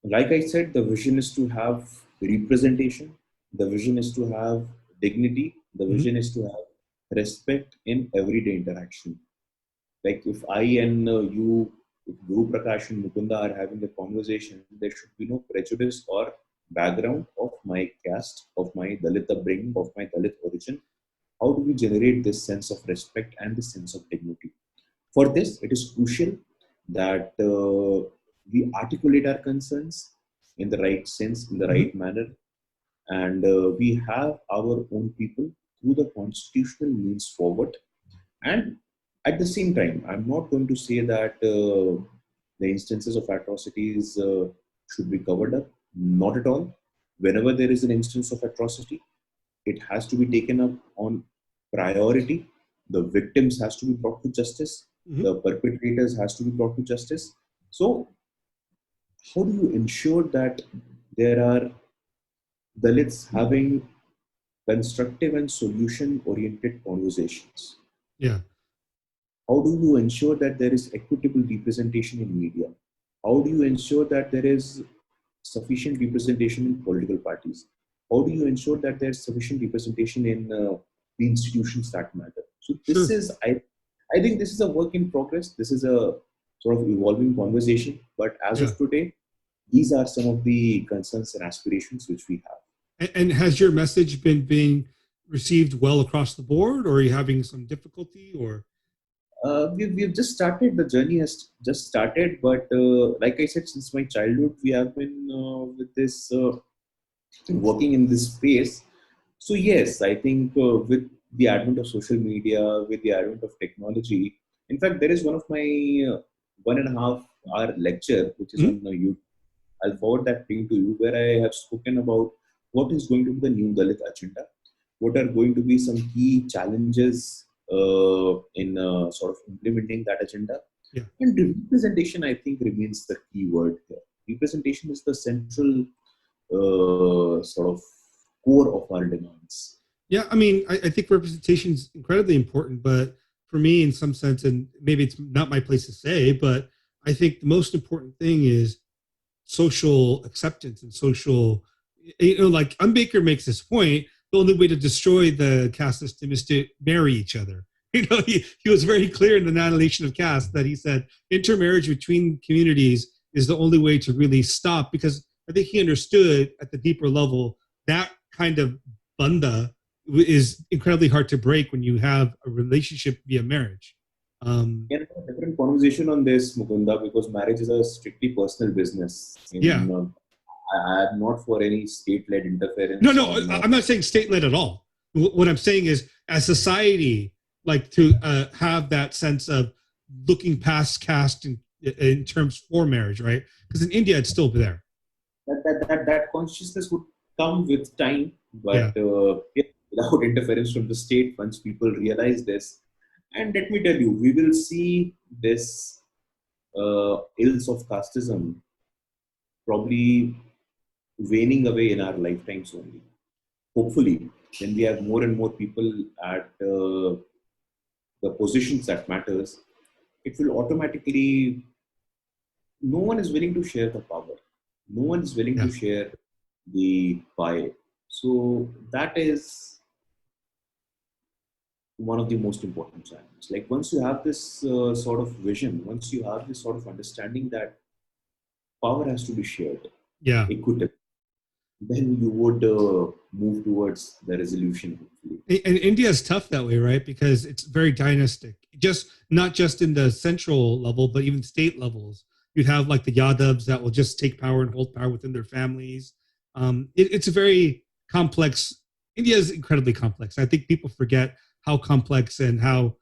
C: Like I said, the vision is to have representation. The vision is to have dignity. The
B: Mm-hmm.
C: vision is to have respect in everyday interaction. Like if I and you, if Guru Prakash and Mukunda are having a conversation, there should be no prejudice or background of my caste, of my Dalit upbringing, of my Dalit origin. How do we generate this sense of respect and this sense of dignity? For this, it is crucial that we articulate our concerns in the right sense, in the
B: Mm-hmm.
C: right manner, and we have our own people through the constitutional means forward. And at the same time, I'm not going to say that the instances of atrocities should be covered up. Not at all. Whenever there is an instance of atrocity, it has to be taken up on priority. The victims has to be brought to justice.
B: Mm-hmm.
C: The perpetrators has to be brought to justice. So how do you ensure that there are Dalits having constructive and solution oriented conversations?
B: Yeah.
C: How do you ensure that there is equitable representation in media? How do you ensure that there is sufficient representation in political parties? How do you ensure that there's sufficient representation in the institutions that matter? So this
B: Sure.
C: is, I think this is a work in progress. This is a sort of evolving conversation. But as
B: Yeah.
C: of today, these are some of the concerns and aspirations which we have.
B: And has your message been being received well across the board, or are you having some difficulty? Or
C: We've just started. The journey has just started. But like I said, since my childhood, we have been with this working in this space. So yes, I think with the advent of social media, with the advent of technology, in fact, there is one of my 1.5 hour lecture which is on YouTube. I'll forward that link to you, where I have spoken about what is going to be the new Dalit agenda, what are going to be some key challenges in sort of implementing that agenda.
B: Yeah.
C: And representation, I think, remains the key word here. Representation is the central sort of core of our demands.
B: Yeah, I mean, I think representation is incredibly important, but for me, in some sense, and maybe it's not my place to say, but I think the most important thing is social acceptance and social, like Ambedkar makes this point, the only way to destroy the caste system is to marry each other. He was very clear in the Annihilation of Caste that he said intermarriage between communities is the only way to really stop, because I think he understood at the deeper level that kind of banda is incredibly hard to break when you have a relationship via marriage.
C: Yeah, a different conversation on this, Mukunda, because marriage is a strictly personal business. I'm not for any state-led interference.
B: No, I'm not saying state-led at all. What I'm saying is, as society, like to have that sense of looking past caste in terms for marriage, right? Because in India, it's still there.
C: That consciousness would come with time, but without interference from the state, once people realize this. And let me tell you, we will see this ills of casteism probably waning away in our lifetimes only. Hopefully, when we have more and more people at the positions that matters, it will automatically, no one is willing to share the power. No one is willing to share the pie. So that is one of the most important challenges. Like once you have this sort of vision, once you have this sort of understanding that power has to be shared, equitable, then you would move towards the resolution. Hopefully.
B: And India is tough that way, right? Because it's very dynastic. Just not just in the central level, but even state levels. You'd have like the Yadavs that will just take power and hold power within their families. It's a very complex. India is incredibly complex. I think people forget how complex and how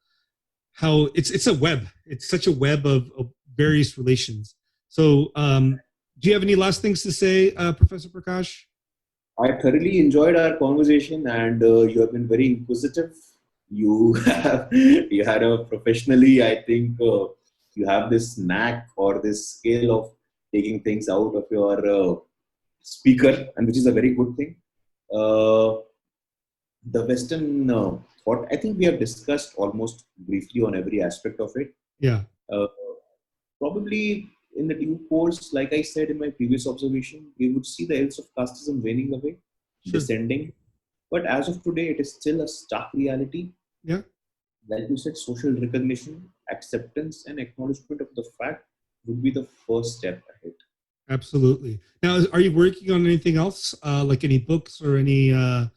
B: it's a web. It's such a web of various relations. So do you have any last things to say, Professor Prakash?
C: I thoroughly enjoyed our conversation, and you have been very inquisitive. You had a professionally, I think you have this knack or this skill of taking things out of your speaker, and which is a very good thing. Uh, the Western thought, I think we have discussed almost briefly on every aspect of it.
B: Yeah.
C: Uh, Probably in the due course, like I said in my previous observation, we would see the ills of casteism waning away,
B: Sure.
C: descending. But as of today, it is still a stark reality.
B: Yeah.
C: Like you said, social recognition, acceptance, and acknowledgement of the fact would be the first step ahead.
B: Absolutely. Now, are you working on anything else, like any books or anything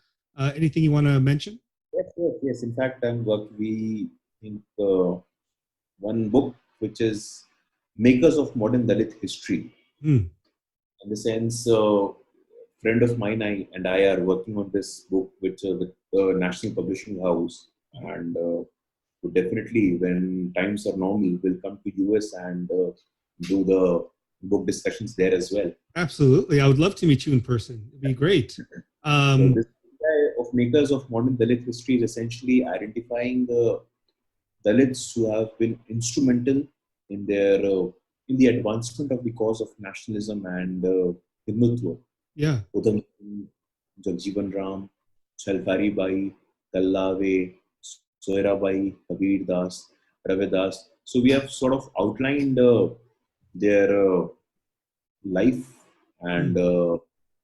B: you want to mention?
C: Yes. In fact, we think one book which is Makers of Modern Dalit History.
B: Hmm.
C: In the sense, a friend of mine and I are working on this book with the National Publishing House, and definitely when times are normal, we'll come to US and do the book discussions there as well.
B: Absolutely. I would love to meet you in person. It'd be great.
C: So this idea of Makers of Modern Dalit History is essentially identifying the Dalits who have been instrumental in their in the advancement of the cause of nationalism and Hindutva.
B: Yeah.
C: Jagjivan Ram, Chalkari Bai, Kallave, Soirabai, Kabir Das, Ravidas. So we have sort of outlined their life and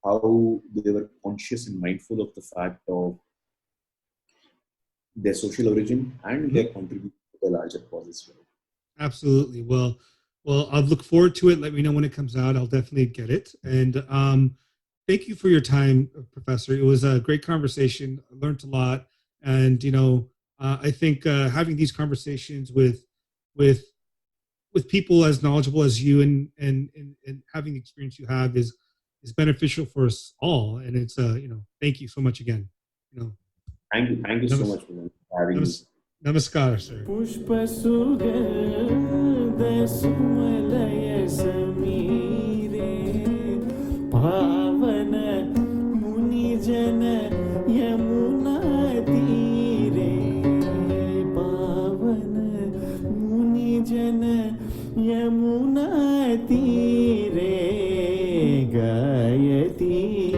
C: how they were conscious and mindful of the fact of their social origin and their contribution to the larger cause as well.
B: Absolutely. Well, I'll look forward to it. Let me know when it comes out. I'll definitely get it. And thank you for your time, Professor. It was a great conversation. I learned a lot. And, I think having these conversations with people as knowledgeable as you and having the experience you have is beneficial for us all. And it's, thank you so much again.
C: Thank you so much for having me.
B: Namaskar, sir.
D: Yamuna तीरे गायती